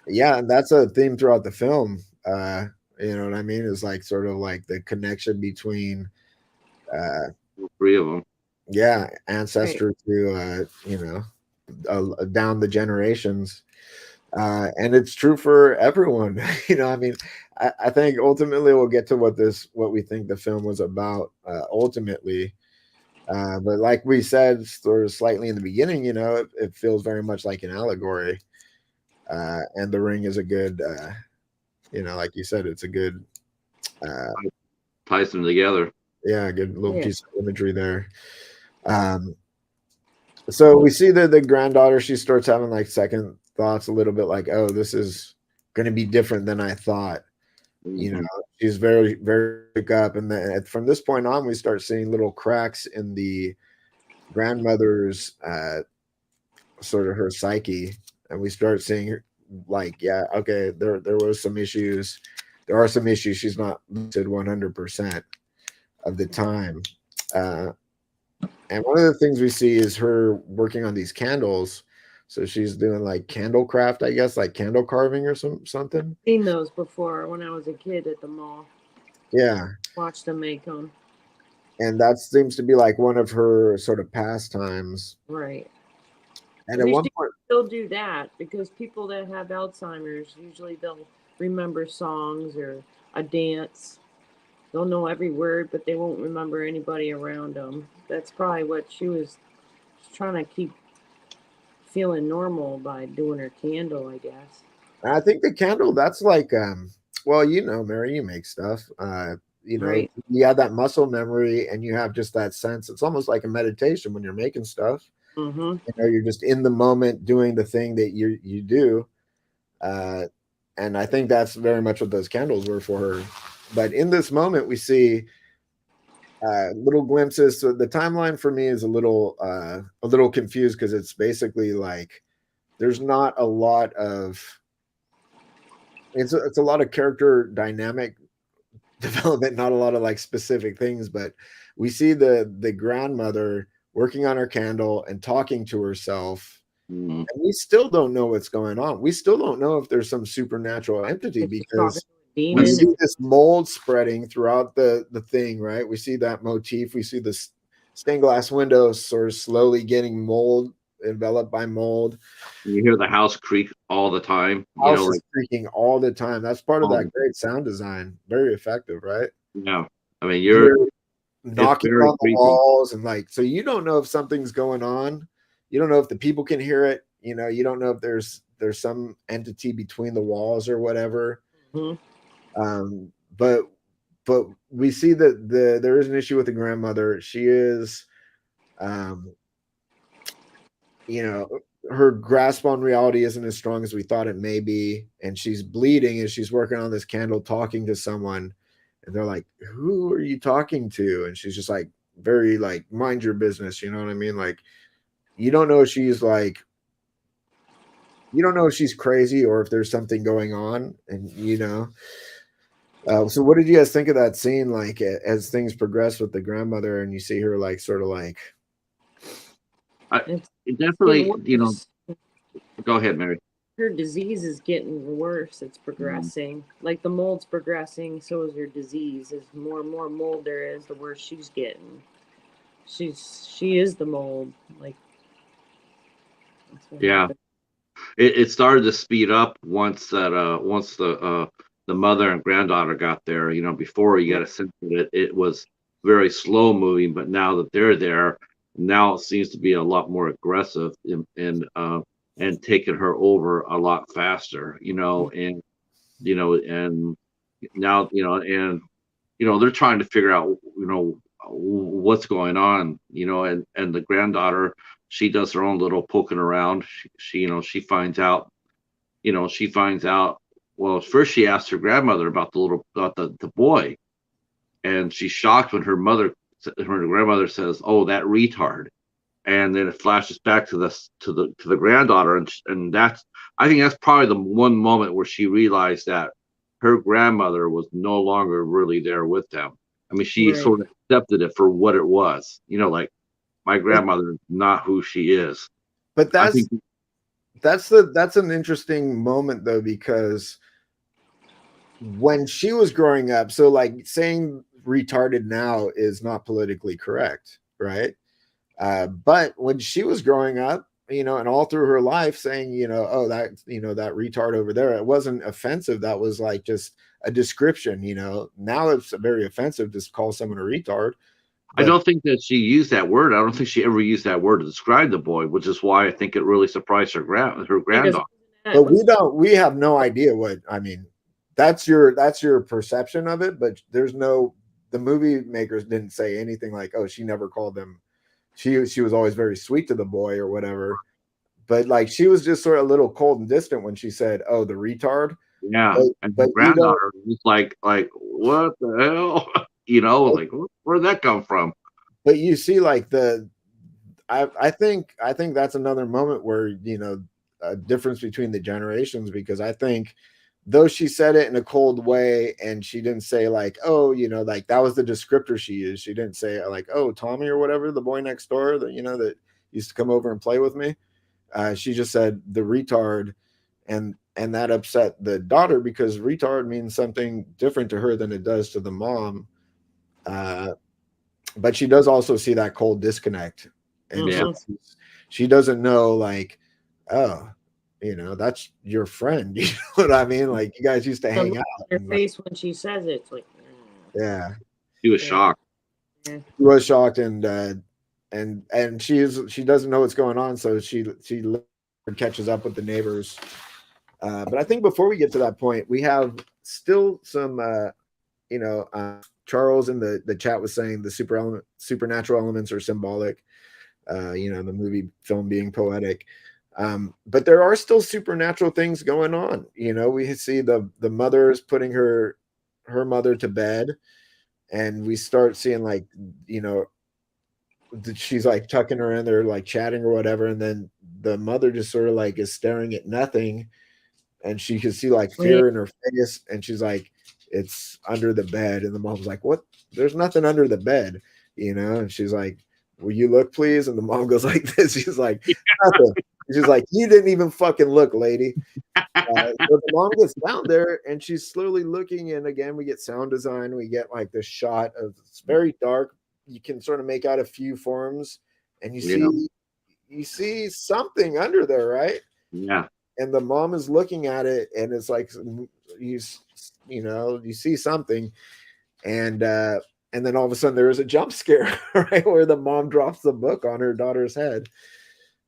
yeah, and that's a theme throughout the film. You know what I mean? Is like sort of like the connection between Three of them. yeah, Right. ancestor to you know, down the generations. And it's true for everyone. You know, I mean, I think ultimately we'll get to what we think the film was about ultimately. But like we said, sort of slightly in the beginning, you know, it feels very much like an allegory. And the ring is a good, you know, like you said, it's a good, Ties them together. yeah, a good little Yeah. piece of imagery there. So we see that the granddaughter, she starts having like second thoughts a little bit, like, oh, this is going to be different than I thought. You know, she's very, very pick up, and then from this point on, we start seeing little cracks in the grandmother's sort of her psyche, and we start seeing her like, yeah, okay, there was some issues. There are some issues. She's not lucid 100% of the time. And one of the things we see is her working on these candles. So she's doing like candle craft, I guess, like candle carving or something. Seen those before when I was a kid at the mall. Yeah. Watched them make them. And that seems to be like one of her sort of pastimes. Right. And at one point, still do that because people that have Alzheimer's usually they'll remember songs or a dance. They'll know every word, but they won't remember anybody around them. That's probably what she was trying to keep feeling normal by doing her candle, I guess. I think the candle, that's like, well, you know, Mary, you make stuff. You know, Right. you have that muscle memory and you have just that sense. It's almost like a meditation when you're making stuff. Mm-hmm. You know, you're just in the moment doing the thing that you do. And I think that's very much what those candles were for her. But in this moment, we see little glimpses. So the timeline for me is a little confused because it's basically like there's not a lot of it's a lot of character dynamic development, not a lot of like specific things, but we see the grandmother working on her candle and talking to herself. And we still don't know what's going on. We still don't know if there's some supernatural entity because we see this mold spreading throughout the thing, right? We see that motif. We see the stained glass windows sort of slowly getting mold, enveloped by mold. You hear the house creak all the time. House is creaking all the time. That's part of Oh. that great sound design. Very effective, right? Yeah. I mean, you're knocking very on the creepy. walls and like, so you don't know if something's going on. You don't know if the people can hear it. You know, you don't know if there's some entity between the walls or whatever. But we see that there is an issue with the grandmother. She is, you know, her grasp on reality isn't as strong as we thought it may be, and she's bleeding as she's working on this candle, talking to someone, and they're like, "Who are you talking to?" And she's just like, very like, "Mind your business," you know what I mean? Like, you don't know if she's like, you don't know if she's crazy or if there's something going on, and you know. So what did you guys think of that scene, like as things progress with the grandmother and you see her like sort of like it definitely, you know, go ahead, Mary. Her disease is getting worse. It's progressing. Like the mold's progressing, so is her disease. As more and more mold there is, the worse she's getting. She is the mold. Like, yeah, it started to speed up once the mother and granddaughter got there. You know, before you got a sense that it was very slow moving, but now that they're there, now it seems to be a lot more aggressive and taking her over a lot faster. You know, and you know, and now they're trying to figure out what's going on. You know, and the granddaughter, she does her own little poking around. She finds out well, first she asked her grandmother about the boy, and she's shocked when her grandmother says, "Oh, that retard." And then it flashes back to the granddaughter, and that's, I think that's probably the one moment where she realized that her grandmother was no longer really there with them. I mean, she Right. sort of accepted it for what it was, like my grandmother is not who she is. But I think that's an interesting moment though, because when she was growing up, so like saying retarded now is not politically correct, right? But when she was growing up, and all through her life saying, oh, that, that retard over there, it wasn't offensive. That was like just a description, now it's very offensive to call someone a retard. I don't think that she used that word. I don't think she ever used that word to describe the boy, which is why I think it really surprised her granddaughter. But we have no idea what, I mean, that's your perception of it, but the movie makers didn't say anything like, oh, she never called them. She was always very sweet to the boy or whatever, but like she was just sort of a little cold and distant when she said, "Oh, the retard." Yeah, and but her granddaughter was like, what the hell? Like where'd that come from? But you see, like I think that's another moment where a difference between the generations, because I think though she said it in a cold way and she didn't say like, oh, like that was the descriptor she used. She didn't say like, oh, Tommy or whatever, the boy next door that, that used to come over and play with me. She just said the retard, and that upset the daughter because retard means something different to her than it does to the mom. But she does also see that cold disconnect. And she doesn't know like, oh, that's your friend. You know what I mean? Like you guys used to hang out. Her face when she says it, it's like, yeah. She was shocked. Yeah. She was shocked, and she doesn't know what's going on, so she catches up with the neighbors. But I think before we get to that point, we have still some, Charles in the chat was saying the supernatural elements are symbolic. The movie film being poetic. But there are still supernatural things going on. We see the mother is putting her mother to bed, and we start seeing like, she's like tucking her in there, like chatting or whatever, and then the mother just sort of like is staring at nothing, and she can see like fear in her face, and she's like, it's under the bed, and the mom's like, what? There's nothing under the bed, and she's like, will you look please? And the mom goes like this, she's like, nothing. She's like, you didn't even fucking look, lady. So the mom gets down there and she's slowly looking, and again we get sound design, we get like this shot of, it's very dark, you can sort of make out a few forms, and you see something under there, right? Yeah. And the mom is looking at it, and it's like you see something, and then all of a sudden there is a jump scare, right, where the mom drops the book on her daughter's head.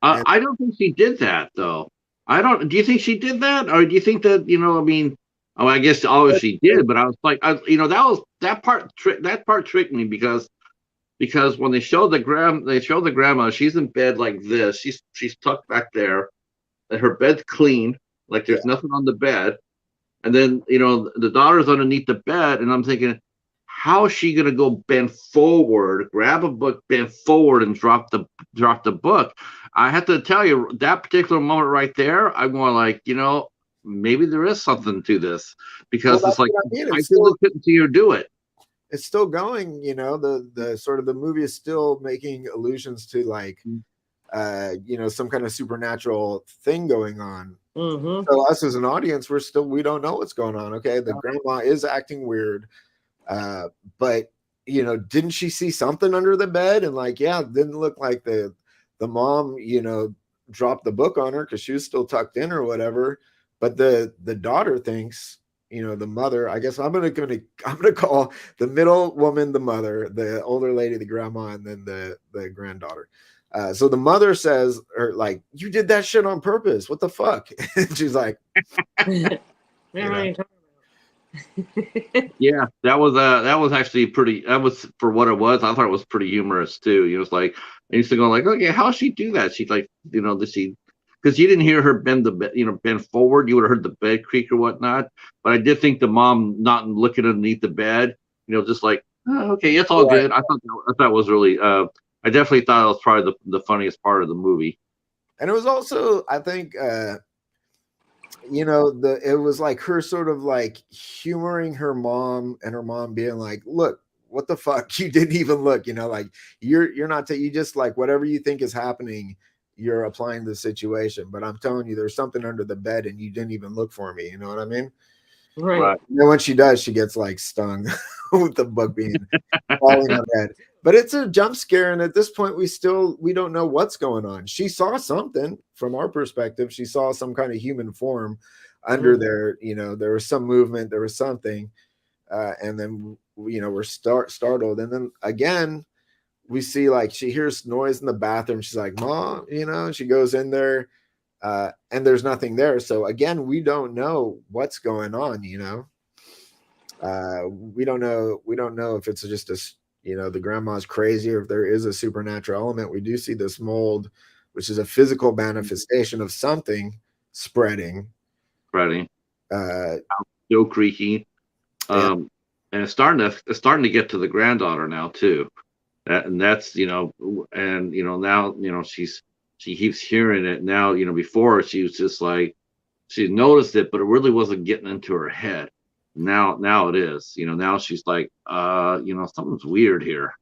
I don't think she did that though. Do you think she did that, or do you think that I guess she did, but I was like, that part tricked me because when they show the grandma, she's in bed like this, she's tucked back there, and her bed's clean, like there's nothing on the bed, and then the daughter's underneath the bed, and I'm thinking, how is she gonna go bend forward, grab a book, bend forward, and drop the book? I have to tell you, that particular moment right there, I'm going like, maybe there is something to this, because it's like, I still couldn't see her do it. It's still going, the sort of the movie is still making allusions to like, some kind of supernatural thing going on. Mm-hmm. So us as an audience, we don't know what's going on. Okay, the grandma is acting weird, but didn't she see something under the bed? And like, yeah, it didn't look like the mom, dropped the book on her because she was still tucked in or whatever. But the daughter thinks, the mother, I guess I'm gonna call the middle woman the mother, the older lady the grandma, and then the granddaughter. So the mother says, or like, you did that shit on purpose. What the fuck? And she's like, yeah, that was actually pretty. That was, for what it was, I thought it was pretty humorous too. It was like, I used to go like, okay, how does she do that? She's like, does she because you didn't hear her bend the bed, bend forward. You would have heard the bed creak or whatnot. But I did think the mom not looking underneath the bed, just like, oh, okay, it's all Right. good. I thought it was really. I definitely thought it was probably the funniest part of the movie. And it was also, I think, it was like her sort of like humoring her mom, and her mom being like, look, what the fuck, you didn't even look, like you're not you just like whatever you think is happening, you're applying the situation, but I'm telling you there's something under the bed and you didn't even look for me, you know what I mean? Right. And then when she does, she gets like stung with the book being falling on her head. But it's a jump scare, and at this point we don't know what's going on. She saw something from our perspective. She saw some kind of human form under there. There was some movement, there was something, and then we're startled, and then again we see like she hears noise in the bathroom. She's like, "Mom," she goes in there, and there's nothing there. So again, we don't know what's going on. We don't know if it's just the grandma's crazy, or if there is a supernatural element. We do see this mold, which is a physical manifestation of something spreading. Still creaky. Yeah. And it's starting to get to the granddaughter now too. That's now she keeps hearing it now. Before she was just like, she noticed it, but it really wasn't getting into her head. Now it is. Now she's like, something's weird here.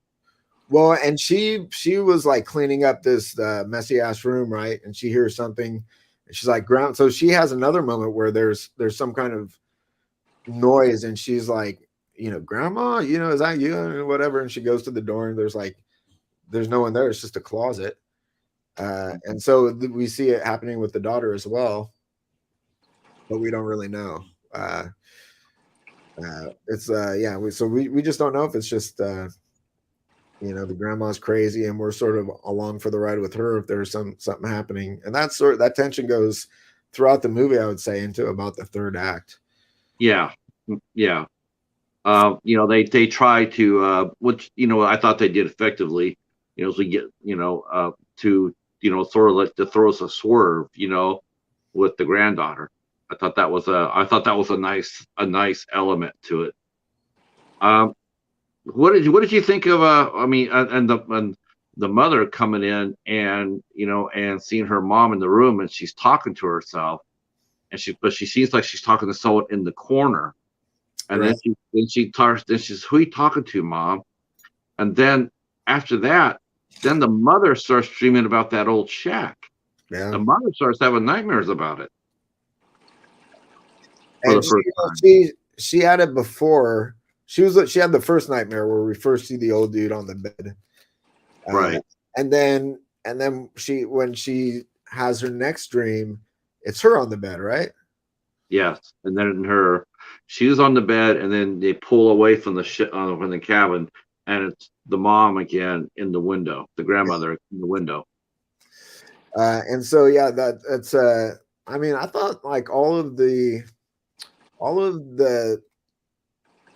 Well, and she was like cleaning up this messy ass room, right? And she hears something, and she's like, ground. So she has another moment where there's some kind of noise, and she's like, Grandma, is that you, and whatever? And she goes to the door, and there's no one there. It's just a closet. And so we see it happening with the daughter as well, but we don't really know. We just don't know if it's just the grandma's crazy and we're sort of along for the ride with her, if there's something happening. And that tension goes throughout the movie, I would say, into about the third act. Yeah. They try to which I thought they did effectively, as we get to sort of like to throw us a swerve, with the granddaughter. I thought that was a nice element to it. What did you think of and the mother coming in and and seeing her mom in the room, and she's talking to herself, but she seems like she's talking to someone in the corner, and Right. then she says, "Who are you talking to, Mom?" And then after that, then the mother starts dreaming about that old shack. Yeah. The mother starts having nightmares about it. And she had it before. She had the first nightmare where we first see the old dude on the bed. Right. And then when she has her next dream, it's her on the bed, right? Yes. And then she was on the bed, and then they pull away from from the cabin, and it's the mom again in the window, the grandmother in the window. And so that's I thought like all of the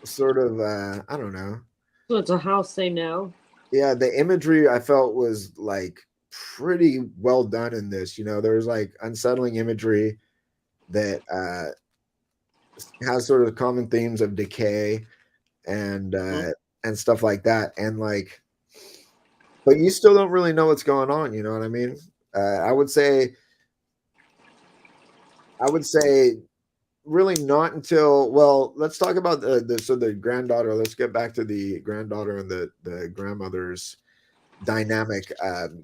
sort of I don't know. So it's a house they know. Yeah, the imagery I felt was like pretty well done in this. There's like unsettling imagery that has sort of common themes of decay and stuff like that. And like, but you still don't really know what's going on. You know what I mean? I would say really not until, well, let's talk about the granddaughter. Let's get back to the granddaughter and the grandmother's dynamic.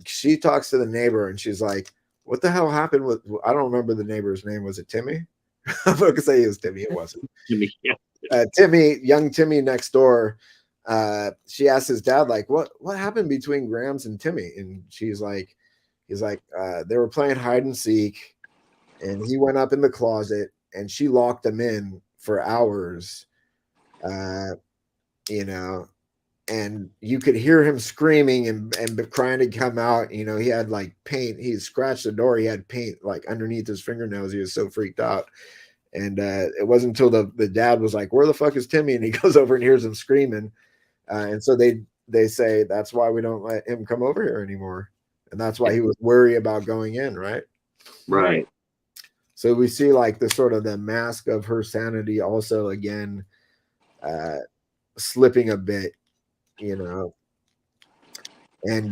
She talks to the neighbor, and she's like, what the hell happened with, I don't remember the neighbor's name. Was it Timmy? I'm not gonna say it was Timmy. It wasn't. Timmy. Yeah. Young Timmy next door. She asked his dad, like, what happened between Grams and Timmy? And he's like, they were playing hide and seek, and he went up in the closet, and she locked him in for hours. And you could hear him screaming and trying to come out. He had like paint. He scratched the door. He had paint like underneath his fingernails. He was so freaked out. And it wasn't until the dad was like, where the fuck is Timmy? And he goes over and hears him screaming. And so they say that's why we don't let him come over here anymore. And that's why he was worried about going in, right? Right. So we see like the sort of the mask of her sanity also again slipping a bit, you know. And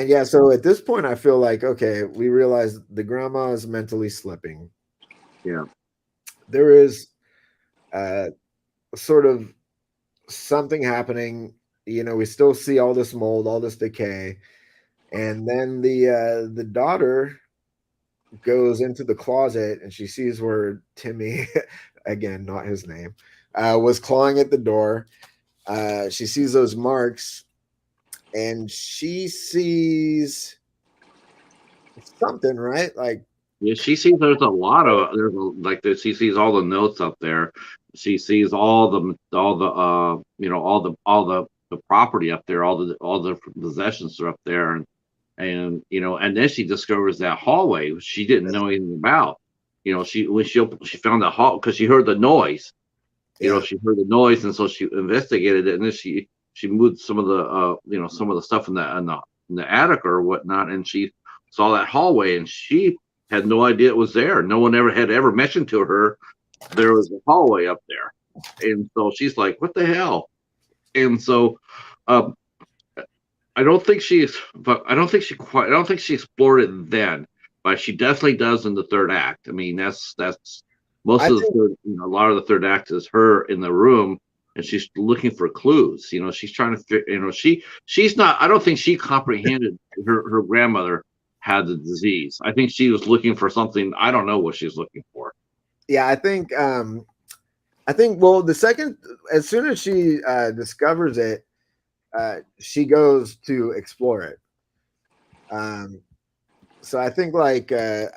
yeah, so at this point I feel like, okay, we realize the grandma is mentally slipping. Yeah. There is sort of something happening, you know, we still see all this mold, all this decay. And then the daughter goes into the closet and she sees where Timmy, again, not his name, was clawing at the door. She sees those marks and she sees something, right? Like, Yeah, she sees there's a lot of she sees all the notes up there. She sees all the the property up there, all the possessions are up there, and and then she discovers that hallway she didn't know anything about. She found the hall because she heard the noise. yeah, She heard the noise, and so she investigated it, and then she moved some of the some of the stuff in the attic or whatnot, and she saw that hallway, and she had no idea it was there. No one ever mentioned to her there was a hallway up there, and so she's like, "What the hell?" And so, um, I don't think I don't think she explored it then, but she definitely does in the third act. I mean, that's most I of the think, third, a lot of the third act is her in the room and she's looking for clues. She's trying to she's not. I don't think she comprehended her grandmother had the disease. I think she was looking for something. I don't know what she's looking for. yeah, I think, well, the second, as soon as she discovers it, she goes to explore it. Um, so I think I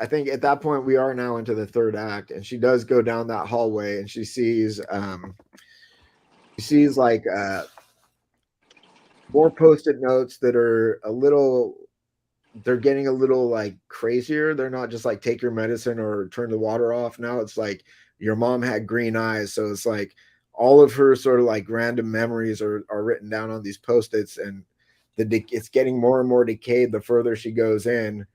think at that point we are now into the third act, and she does go down that hallway, and she sees like more post-it notes that are a little. They're getting a little like crazier. They're not just like take your medicine or turn the water off. Now it's like your mom had green eyes, so it's like all of her sort of like random memories are written down on these post-its, and it's getting more and more decayed the further she goes in,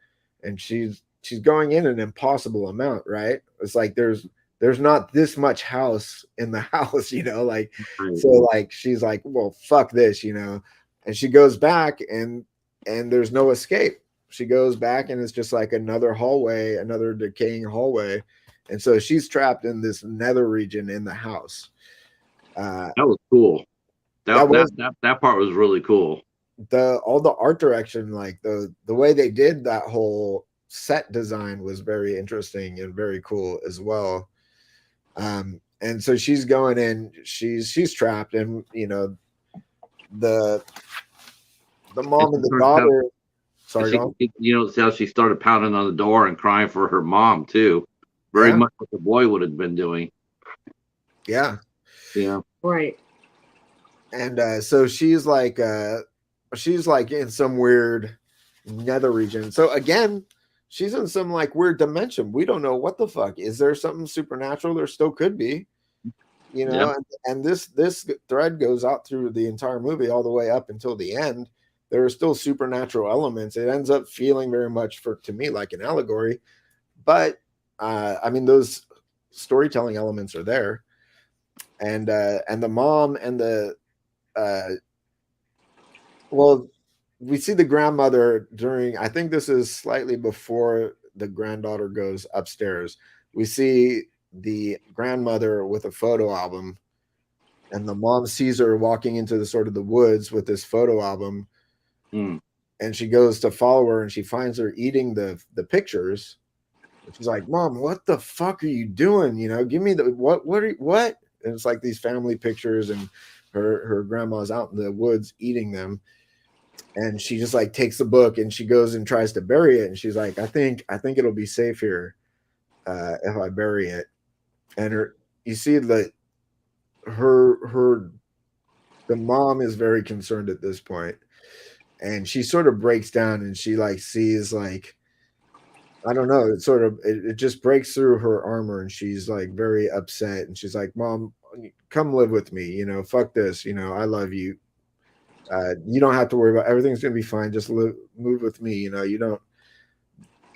and she's going in an impossible amount, right? It's like there's not this much house in the house, you know, like, Right. so like she's like, well, fuck this, you know, and she goes back and there's no escape. She goes back and it's just like another hallway, another decaying hallway, and so she's trapped in this nether region in the house. That was cool. That was That part was really cool. all the art direction, like the way they did that whole set design was very interesting and very cool as well. And so she's going in, she's trapped, and you know the mom and the daughter. Sorry, go on. How she started pounding on the door and crying for her mom too. Very Yeah, much what the boy would have been doing. yeah. Yeah. Right. And so she's like in some weird nether region. So again, she's in some like weird dimension. We don't know what the fuck. Is there something supernatural? There still could be, you know. Yeah. And this thread goes out through the entire movie all the way up until the end. There are still supernatural elements. It ends up feeling very much to me like an allegory, but I mean those storytelling elements are there, and the mom and the well, we see the grandmother during, I think this is slightly before the granddaughter goes upstairs. We see the grandmother with a photo album, and the mom sees her walking into the sort of the woods with this photo album. Mm. And she goes to follow her, and she finds her eating the pictures. And she's like, "Mom, what the fuck are you doing? You know, give me the what what?" And it's like these family pictures, and her grandma's out in the woods eating them. And she just like takes the book and she goes and tries to bury it. And she's like, I think it'll be safe here if I bury it. And you see that the mom is very concerned at this point, and she sort of breaks down, and she like sees like, I don't know, it just breaks through her armor, and she's like very upset, and she's like, Mom, come live with me, you know, fuck this, you know, I love you. You don't have to worry about, everything's gonna be fine. Just move with me, you know. You don't.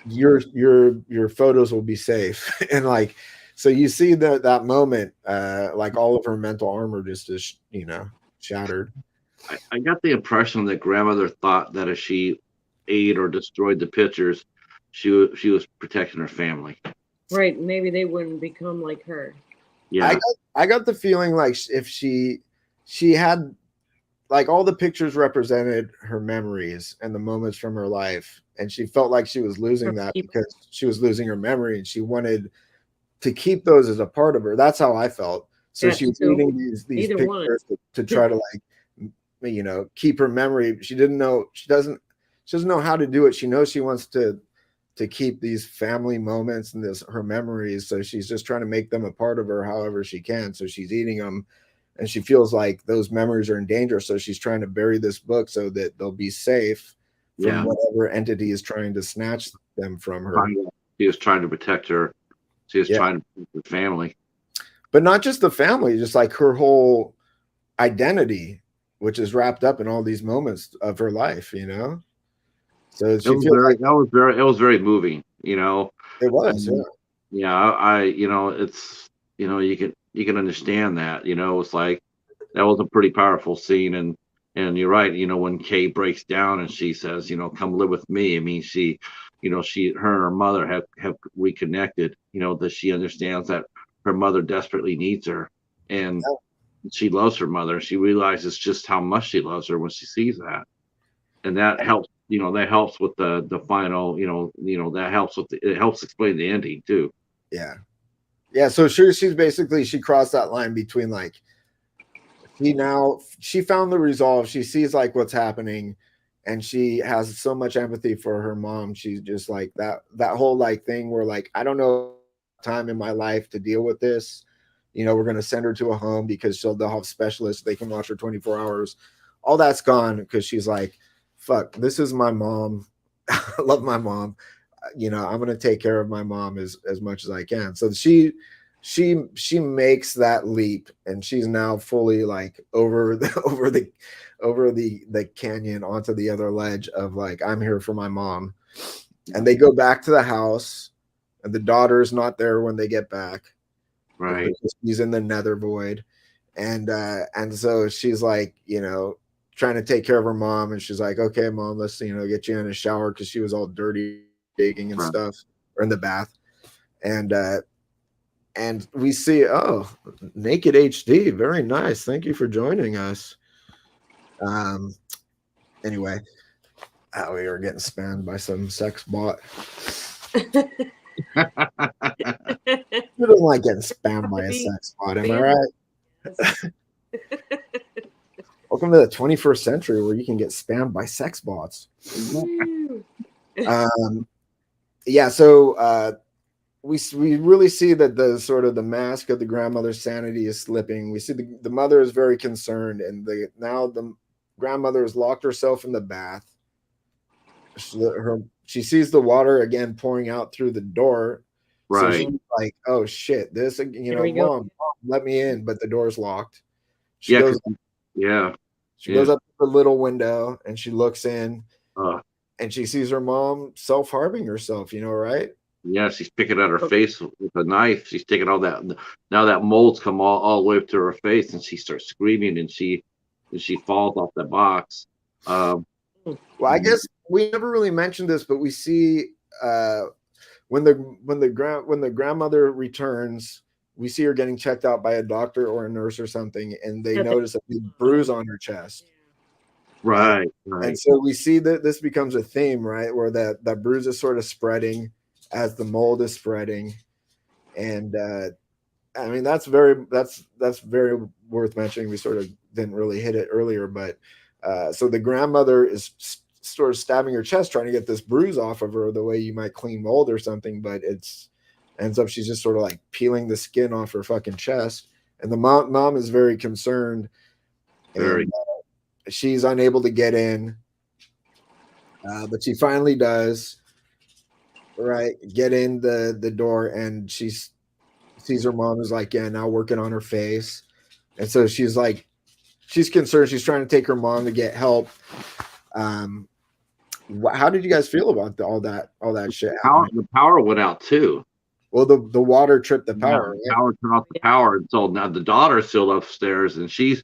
your photos will be safe. And like, so you see that moment, like all of her mental armor just is, shattered. I got the impression that grandmother thought that if she ate or destroyed the pictures, she was protecting her family. Right. Maybe they wouldn't become like her. Yeah, I got the feeling like if she had, like, all the pictures represented her memories and the moments from her life, and she felt like she was losing that because she was losing her memory, and she wanted to keep those as a part of her. That's how I felt. So she was eating these pictures to try to, like, keep her memory. She doesn't know how to do it. She knows she wants to keep these family moments and her memories. So she's just trying to make them a part of her however she can. So she's eating them, and she feels like those memories are in danger. So she's trying to bury this book so that they'll be safe from whatever entity is trying to snatch them from her. She was trying to protect her. She was trying to protect her family. But not just the family, just like her whole identity, which is wrapped up in all these moments of her life, So it was very moving, It was, it's you can understand that, it's like that was a pretty powerful scene, and you're right, when Kay breaks down and she says, come live with me. I mean, her and her mother have reconnected, that she understands that her mother desperately needs her, and she loves her mother. She realizes just how much she loves her when she sees that, and that helps. That helps with the final. That helps it helps explain the ending too. Yeah. So she's basically, she crossed that line between, like, she found the resolve. She sees, like, what's happening, and she has so much empathy for her mom. She's just like that whole, like, thing where, like, I don't know time in my life to deal with this. We're going to send her to a home because they'll have specialists. They can watch her 24 hours. All that's gone because she's like, fuck, this is my mom. I love my mom. I'm going to take care of my mom as much as I can. So she makes that leap, and she's now fully, like, over the canyon onto the other ledge of, like, I'm here for my mom. And they go back to the house, and the daughter's not there when they get back. Right. She's in the nether void. And so she's like, trying to take care of her mom, and she's like, okay, mom, let's, get you in a shower, because she was all dirty digging and stuff, or in the bath. And we see, Naked HD, very nice, thank you for joining us. Anyway, we were getting spammed by some sex bot. Who doesn't like getting spammed by a sex bot? Am I right? Welcome to the 21st century where you can get spammed by sex bots. So we really see that the sort of the mask of the grandmother's sanity is slipping. We see the mother is very concerned, and now the grandmother has locked herself in the bath. She sees the water again pouring out through the door. Right. So she's like, oh shit, this, mom, let me in, but the door's locked. She goes up to the little window, and she looks in, and she sees her mom self-harming herself, right? Yeah, she's picking at her face with a knife. She's taking all that. Now that mold's come all the way up to her face, and she starts screaming, and she falls off the box. Well, I guess we never really mentioned this, but we see when the grandmother returns, we see her getting checked out by a doctor or a nurse or something, and they notice a big bruise on her chest. Right. And so we see that this becomes a theme, right, where that bruise is sort of spreading as the mold is spreading. And I mean, that's very worth mentioning. We sort of didn't really hit it earlier, but so the grandmother is sort of stabbing her chest, trying to get this bruise off of her the way you might clean mold or something, but ends up she's just sort of like peeling the skin off her fucking chest. And the mom is very concerned. And she's unable to get in, but she finally does. Right, get in the door, and she sees her mom is like, now working on her face, and so she's like, she's concerned. She's trying to take her mom to get help, How did you guys feel about all that shit happening? The power went out too. Well, the water tripped the Yeah, power, the right? power turned off the power, and so now the daughter's still upstairs, and she's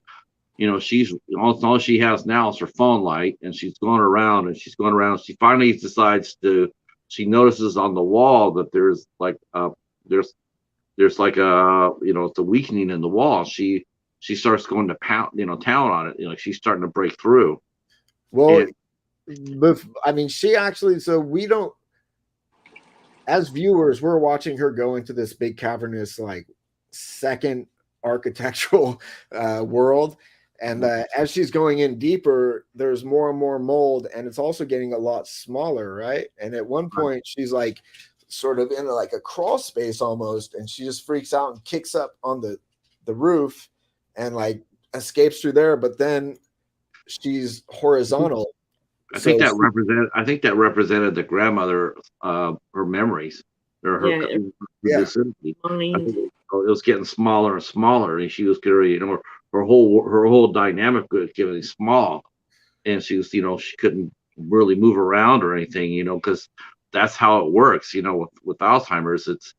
all she has now is her phone light, and she's going around and she's going around. She finally decides to. She notices on the wall that there's like it's a weakening in the wall. She starts going to town on it. She's starting to break through. Well, And I mean, she actually. So we don't, as viewers, we're watching her go into this big cavernous, like second architectural world. And as she's going in deeper, there's more and more mold, and it's also getting a lot smaller, right? And at one point, she's like sort of in like a crawl space almost, and she just freaks out and kicks up on the roof and like escapes through there. But then she's horizontal. I think that represented the grandmother, her memories or her vicinity. I think it was getting smaller and smaller, and she was getting, her whole dynamic was getting small, and she was, she couldn't really move around or anything, because that's how it works, with Alzheimer's. It's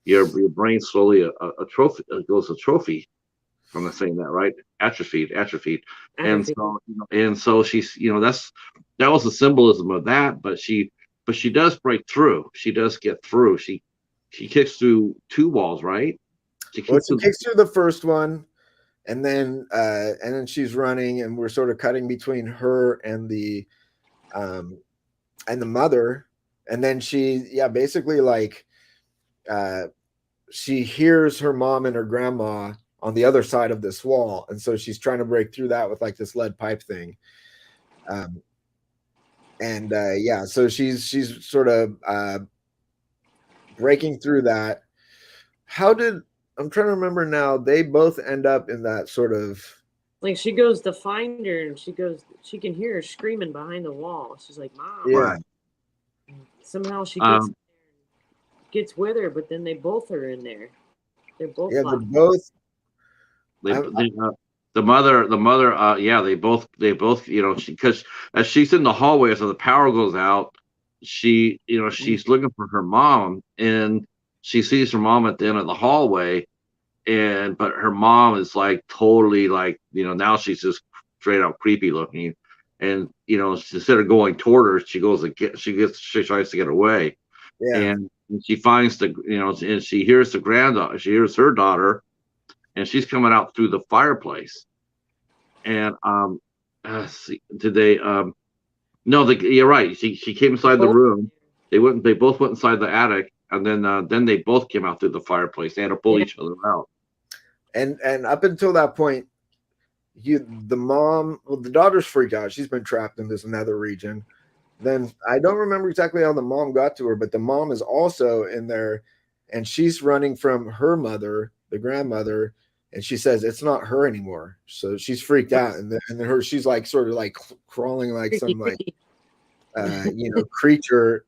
your brain slowly goes atrophy from saying that, right? Atrophied. And so she's, that was the symbolism of that. But she does break through. She does get through. She kicks through two walls, right? She kicks through the first one, and then she's running, and we're sort of cutting between her and the mother, and then she basically like she hears her mom and her grandma on the other side of this wall, and so she's trying to break through that with like this lead pipe thing. So she's sort of breaking through that. I'm trying to remember now, they both end up in that sort of, like, she goes to find her, and she can hear her screaming behind the wall. She's like, Mom. Yeah. Somehow she gets with her, but then they both are in there. They're both the mother, they both, because as she's in the hallway, as the power goes out, she's looking for her mom, and she sees her mom at the end of the hallway, but her mom is like totally like, now she's just straight out creepy looking, and instead of going toward her, she tries to get away, and she finds and she hears the granddaughter, she hears her daughter, and she's coming out through the fireplace. And no, you're right. She came inside the room. They both went inside the attic, and then they both came out through the fireplace. They had to pull each other out. And up until that point, the daughter's freaked out. She's been trapped in this nether region. Then I don't remember exactly how the mom got to her, but the mom is also in there, and she's running from her mother, the grandmother, and she says it's not her anymore. So she's freaked out, and then she's like sort of like crawling like some like creature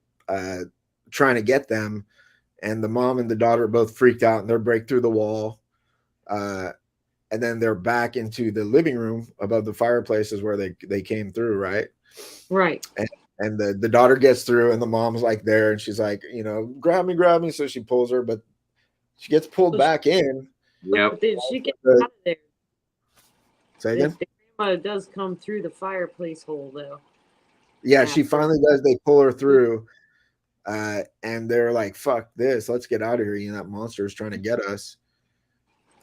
trying to get them. And the mom and the daughter both freaked out, and they break through the wall. And then they're back into the living room above the fireplaces where they came through, right? Right. And the daughter gets through, and the mom's like there, and she's like, grab me. So she pulls her, but she gets pulled back in. Yeah. But then she gets out of there. Say again? The grandma does come through the fireplace hole, though. Yeah, she finally does. They pull her through, and they're like, fuck this. Let's get out of here. That monster is trying to get us.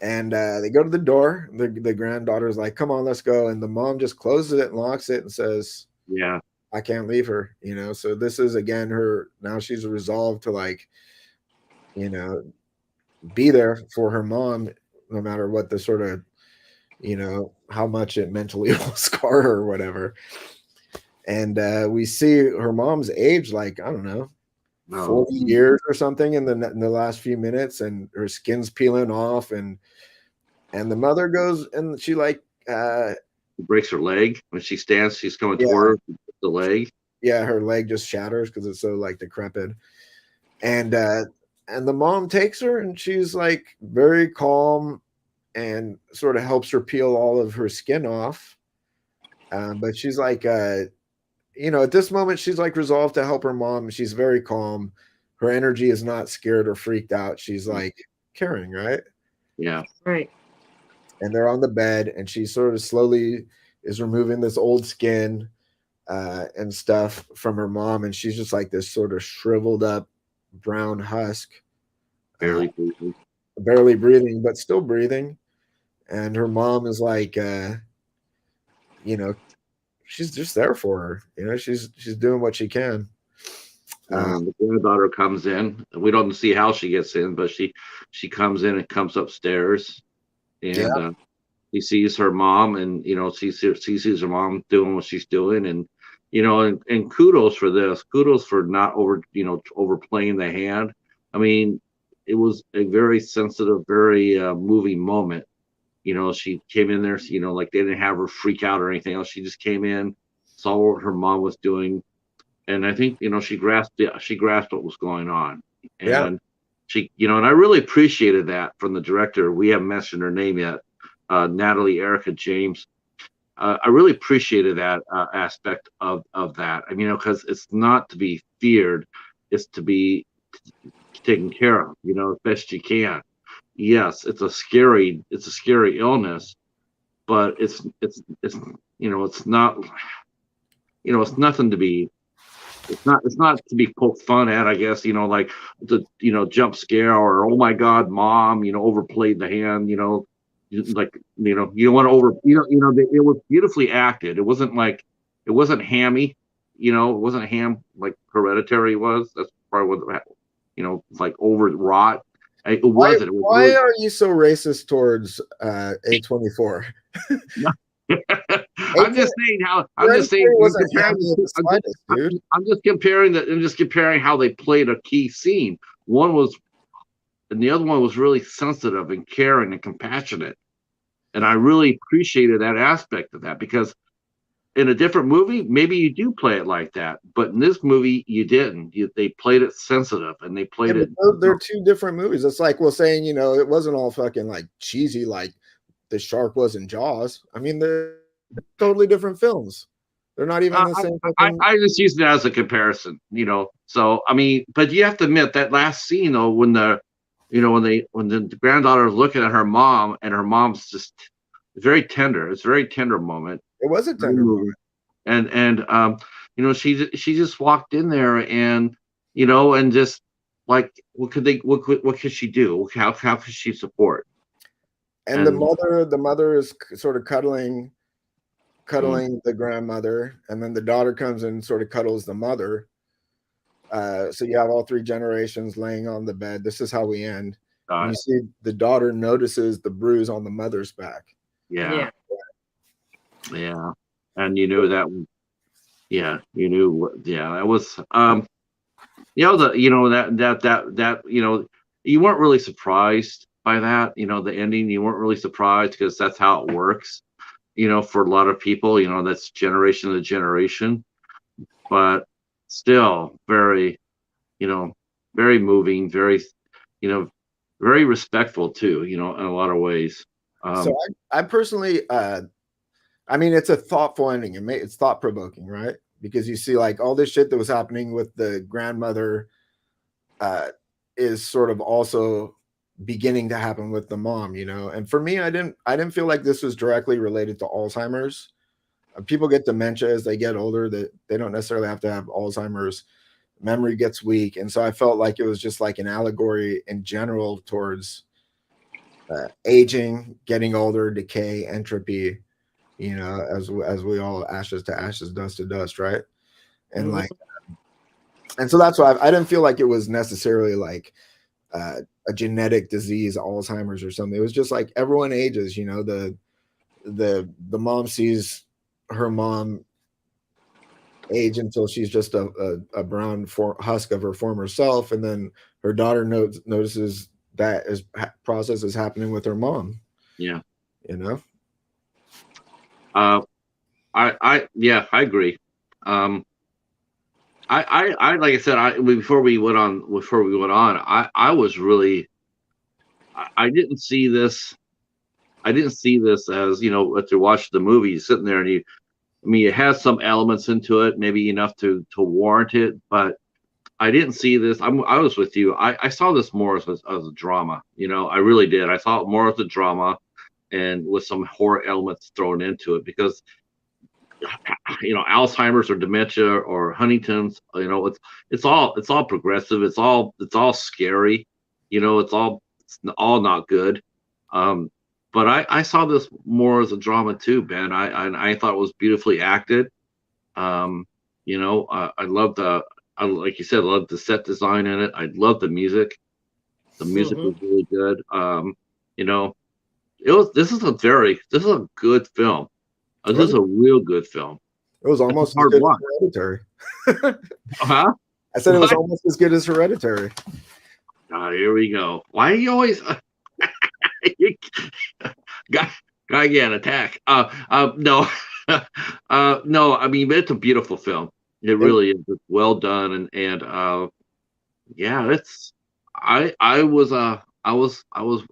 And they go to the door. The granddaughter's like, come on, let's go. And the mom just closes it and locks it and says, yeah, I can't leave her. So this is, again, now she's resolved to like, be there for her mom, no matter what the sort of, how much it mentally will scar her or whatever. And we see her mom's age, like, I don't know, 40 years or something in the last few minutes, and her skin's peeling off, and the mother goes, and she like breaks her leg when she stands. She's coming toward the leg. Yeah, her leg just shatters because it's so like decrepit. And the mom takes her, and she's like very calm and sort of helps her peel all of her skin off. But she's like, you know, at this moment, she's like resolved to help her mom. She's very calm. Her energy is not scared or freaked out. She's like caring, right? Yeah. Right. And they're on the bed, and she sort of slowly is removing this old skin and stuff from her mom, and she's just like this sort of shriveled up brown husk, uh, Barely breathing. barely breathing, but still breathing. And her mom is like, you know, she's just there for her. You know, she's doing what she can. The granddaughter comes in. We don't see how she gets in, but she comes in and comes upstairs, Yeah, and he sees her mom, and she sees her mom doing what she's doing, and and kudos for this. Kudos for not overplaying the hand. I mean, it was a very sensitive, very moving moment. She came in there, like they didn't have her freak out or anything else. She just came in, saw what her mom was doing, and I think she grasped what was going on, yeah. and and I really appreciated that from the director. We haven't mentioned her name yet, Natalie Erica James. I really appreciated that aspect of that. I mean, because it's not to be feared, it's to be taken care of, as best you can. Yes, it's a scary illness, but it's not, it's nothing to be. It's not to be poked fun at, I guess. Like the jump scare, or oh my God, mom, overplayed the hand. Like you don't want to it was beautifully acted. It wasn't hammy. It wasn't ham like Hereditary was. That's probably what it's like overwrought. It Why wasn't. It was why really. are you so racist towards A24? I'm just saying how I'm just saying Hereditary I'm wasn't comparing hammy in the slightest, dude. I'm just comparing how they played a key scene. One was, and the other one was really sensitive and caring and compassionate, and I really appreciated that aspect of that, because in a different movie maybe you do play it like that, but in this movie you didn't. They played it sensitive, and they Yeah, played but it. they're two different movies. It's like, well, saying, it wasn't all fucking like cheesy like the shark was in Jaws. I mean, they're totally different films. They're not even the same fucking. I just used it as a comparison, So I mean, but you have to admit that last scene though, when the granddaughter is looking at her mom, and her mom's just very tender. It's a very tender moment. It was a Very tender moment. moving. And she just walked in there, and just like, what could she do? How could she support? And And the mother is sort of cuddling mm, the grandmother, and then the daughter comes and sort of cuddles the mother. So you have all three generations laying on the bed. This is how we end. And you see the daughter notices the bruise on the mother's back. yeah, yeah, and you knew that. Yeah, you knew. Yeah, that was. You weren't really surprised by that. The ending. You weren't really surprised, because that's how it works. For a lot of people, that's generation to generation. But still, very, you know, very moving, very, you know, very respectful too. In a lot of ways. So I personally, I mean, it's a thoughtful ending. It's thought provoking, right? Because you see, like, all this shit that was happening with the grandmother is sort of also beginning to happen with the mom, And for me, I didn't feel like this was directly related to Alzheimer's. People get dementia as they get older. That they don't necessarily have to have Alzheimer's. Memory gets weak, and so I felt like it was just like an allegory in general towards aging, getting older, decay, entropy. As we all, ashes to ashes, dust to dust, right? And like, and so that's why I didn't feel like it was necessarily like a genetic disease, Alzheimer's or something. It was just like everyone ages. The mom sees her mom age until she's just a brown husk of her former self, and then her daughter notices that process is happening with her mom. Yeah. You know. Yeah, I agree. I like I said, before we went on, I was really, I didn't see this. I didn't see this as, after you watch the movie, you're sitting there and I mean, it has some elements into it, maybe enough to warrant it, but I didn't see this. I was with you. I saw this more as a drama. You know, I really did. I saw it more as a drama, and with some horror elements thrown into it because you know, Alzheimer's or dementia or Huntington's. You know, it's all progressive. It's all scary. You know, it's all not good. Um, but I saw this more as a drama too, Ben. I thought it was beautifully acted. Um, you know, I love like you said, I love the set design in it. I love the music. The music was really good. You know, this is a good film. This is a real good film. It was almost as hard good watch. as Hereditary. Huh? I said it was What? almost as good as Hereditary. Here we go. Why are you always guy again attack? No, no. I mean, it's a beautiful film. It really is. It's well done, and yeah, I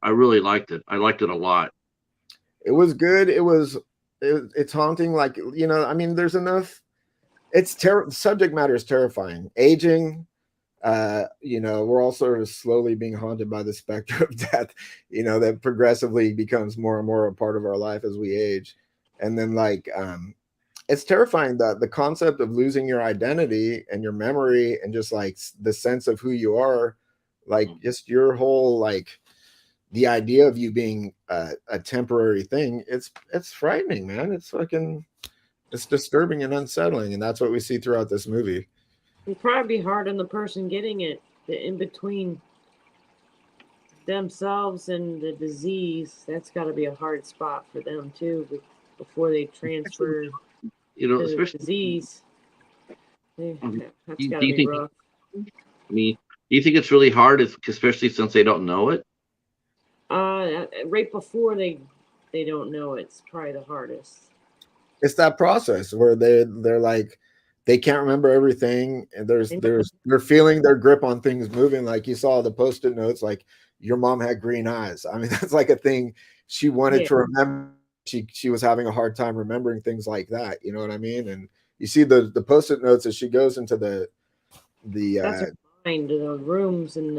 really liked it. I liked it a lot. It was good. It's haunting. Like, you know, I mean, there's enough. Subject matter is terrifying. Aging. You know, we're all sort of slowly being haunted by the specter of death, you know, that progressively becomes more and more a part of our life as we age. And then it's terrifying that the concept of losing your identity and your memory and just like the sense of who you are, like just your whole, like the idea of you being a temporary thing. It's frightening, man. It's disturbing and unsettling. And that's what we see throughout this movie. It'd probably be hard on the person getting it, the in between themselves and the disease. That's got to be a hard spot for them too, before they transfer You know, the especially disease. That's do got to you be think? rough. I mean, do you think it's really hard, especially since they don't know it? Right before they don't know, it's probably the hardest. It's that process where they're like, they can't remember everything, and they're feeling their grip on things moving. Like you saw the post-it notes, like your mom had green eyes. I mean, that's like a thing she wanted to remember. She was having a hard time remembering things like that. You know what I mean? And you see the post-it notes as she goes into the that's her mind, the rooms and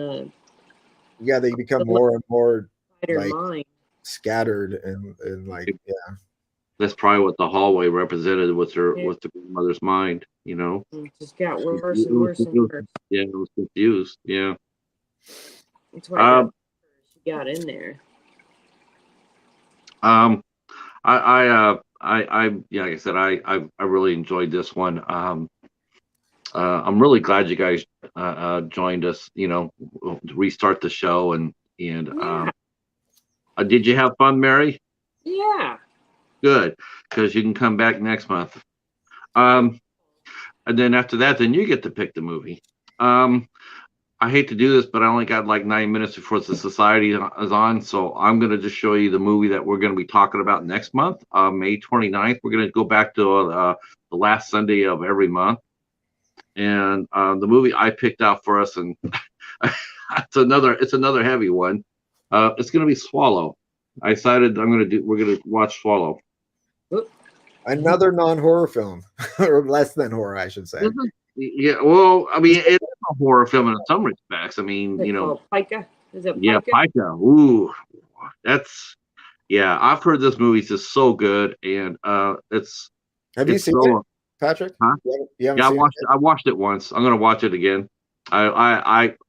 they become more and more like mind. scattered and like That's probably what the hallway represented with the grandmother's mind, you know. It just got worse and worse and worse. Yeah, it was confused. Yeah. That's why she got in there. Yeah, like I said, I really enjoyed this one. I'm really glad you guys joined us, you know, to restart the show and did you have fun, Mary? Yeah. Good, because you can come back next month. And then after that, then you get to pick the movie. I hate to do this, but I only got like 9 minutes before the society is on, so I'm going to just show you the movie that we're going to be talking about next month, May 29th. We're going to go back to the last Sunday of every month. And the movie I picked out for us, and it's another heavy one. It's going to be Swallow. I decided we're going to watch Swallow. Another non-horror film, or less than horror, I should say. Yeah, well, I mean, it's a horror film in some respects. I mean, you know, Pica. Is it Pica? Yeah, Pica. Ooh, I've heard this movie's just so good, and it's. Have you seen it, Patrick? Huh? Yeah, I watched it once. I'm gonna watch it again.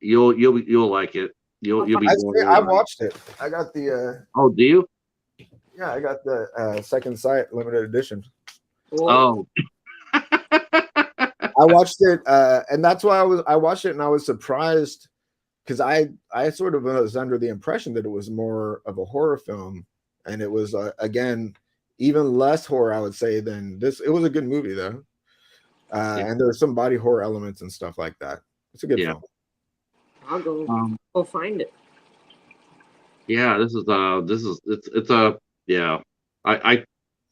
You'll like it. You'll be. I watched it. I got the. Oh, do you? Yeah, I got the second sight limited edition. Oh. I watched it, and that's why I watched it, and I was surprised because I sort of was under the impression that it was more of a horror film, and it was again even less horror, I would say, than this. It was a good movie though, and there were some body horror elements and stuff like that. It's a good film. I'll go find it. Yeah,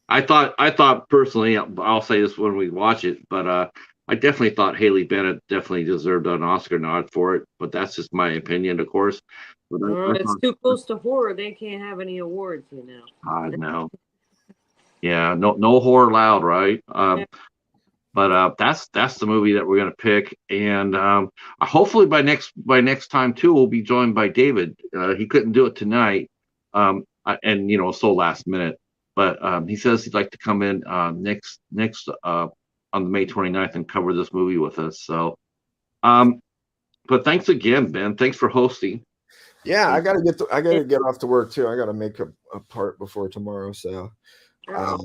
I thought personally, I'll say this when we watch it, but I definitely thought Haley Bennett definitely deserved an Oscar nod for it, but that's just my opinion, of course. But it's too close to horror. They can't have any awards, you know. I know. Yeah, no horror allowed, right? Yeah. But that's the movie that we're gonna pick, and hopefully by next time too, we'll be joined by David. He couldn't do it tonight, and so last minute, but he says he'd like to come in next on the May 29th and cover this movie with us. So, but thanks again, Ben. Thanks for hosting. Yeah, I gotta get off to work too. I gotta make a part before tomorrow. So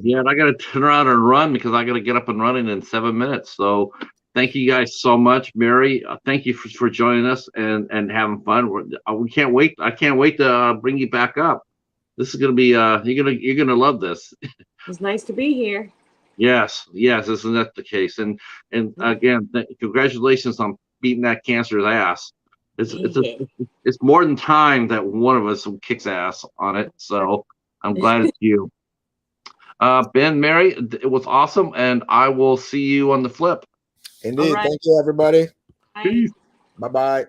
Yeah, and I got to turn around and run because I got to get up and running in 7 minutes. So thank you guys so much, Mary. Thank you for joining us and having fun. We can't wait. I can't wait to bring you back up. This is gonna be you're gonna love this. It's nice to be here. Yes, isn't that the case? And again, congratulations on beating that cancer's ass. It's more than time that one of us kicks ass on it. So I'm glad it's you. Ben, Mary, it was awesome, and I will see you on the flip. indeed. All right. Thank you, everybody. Bye. Peace. Bye bye.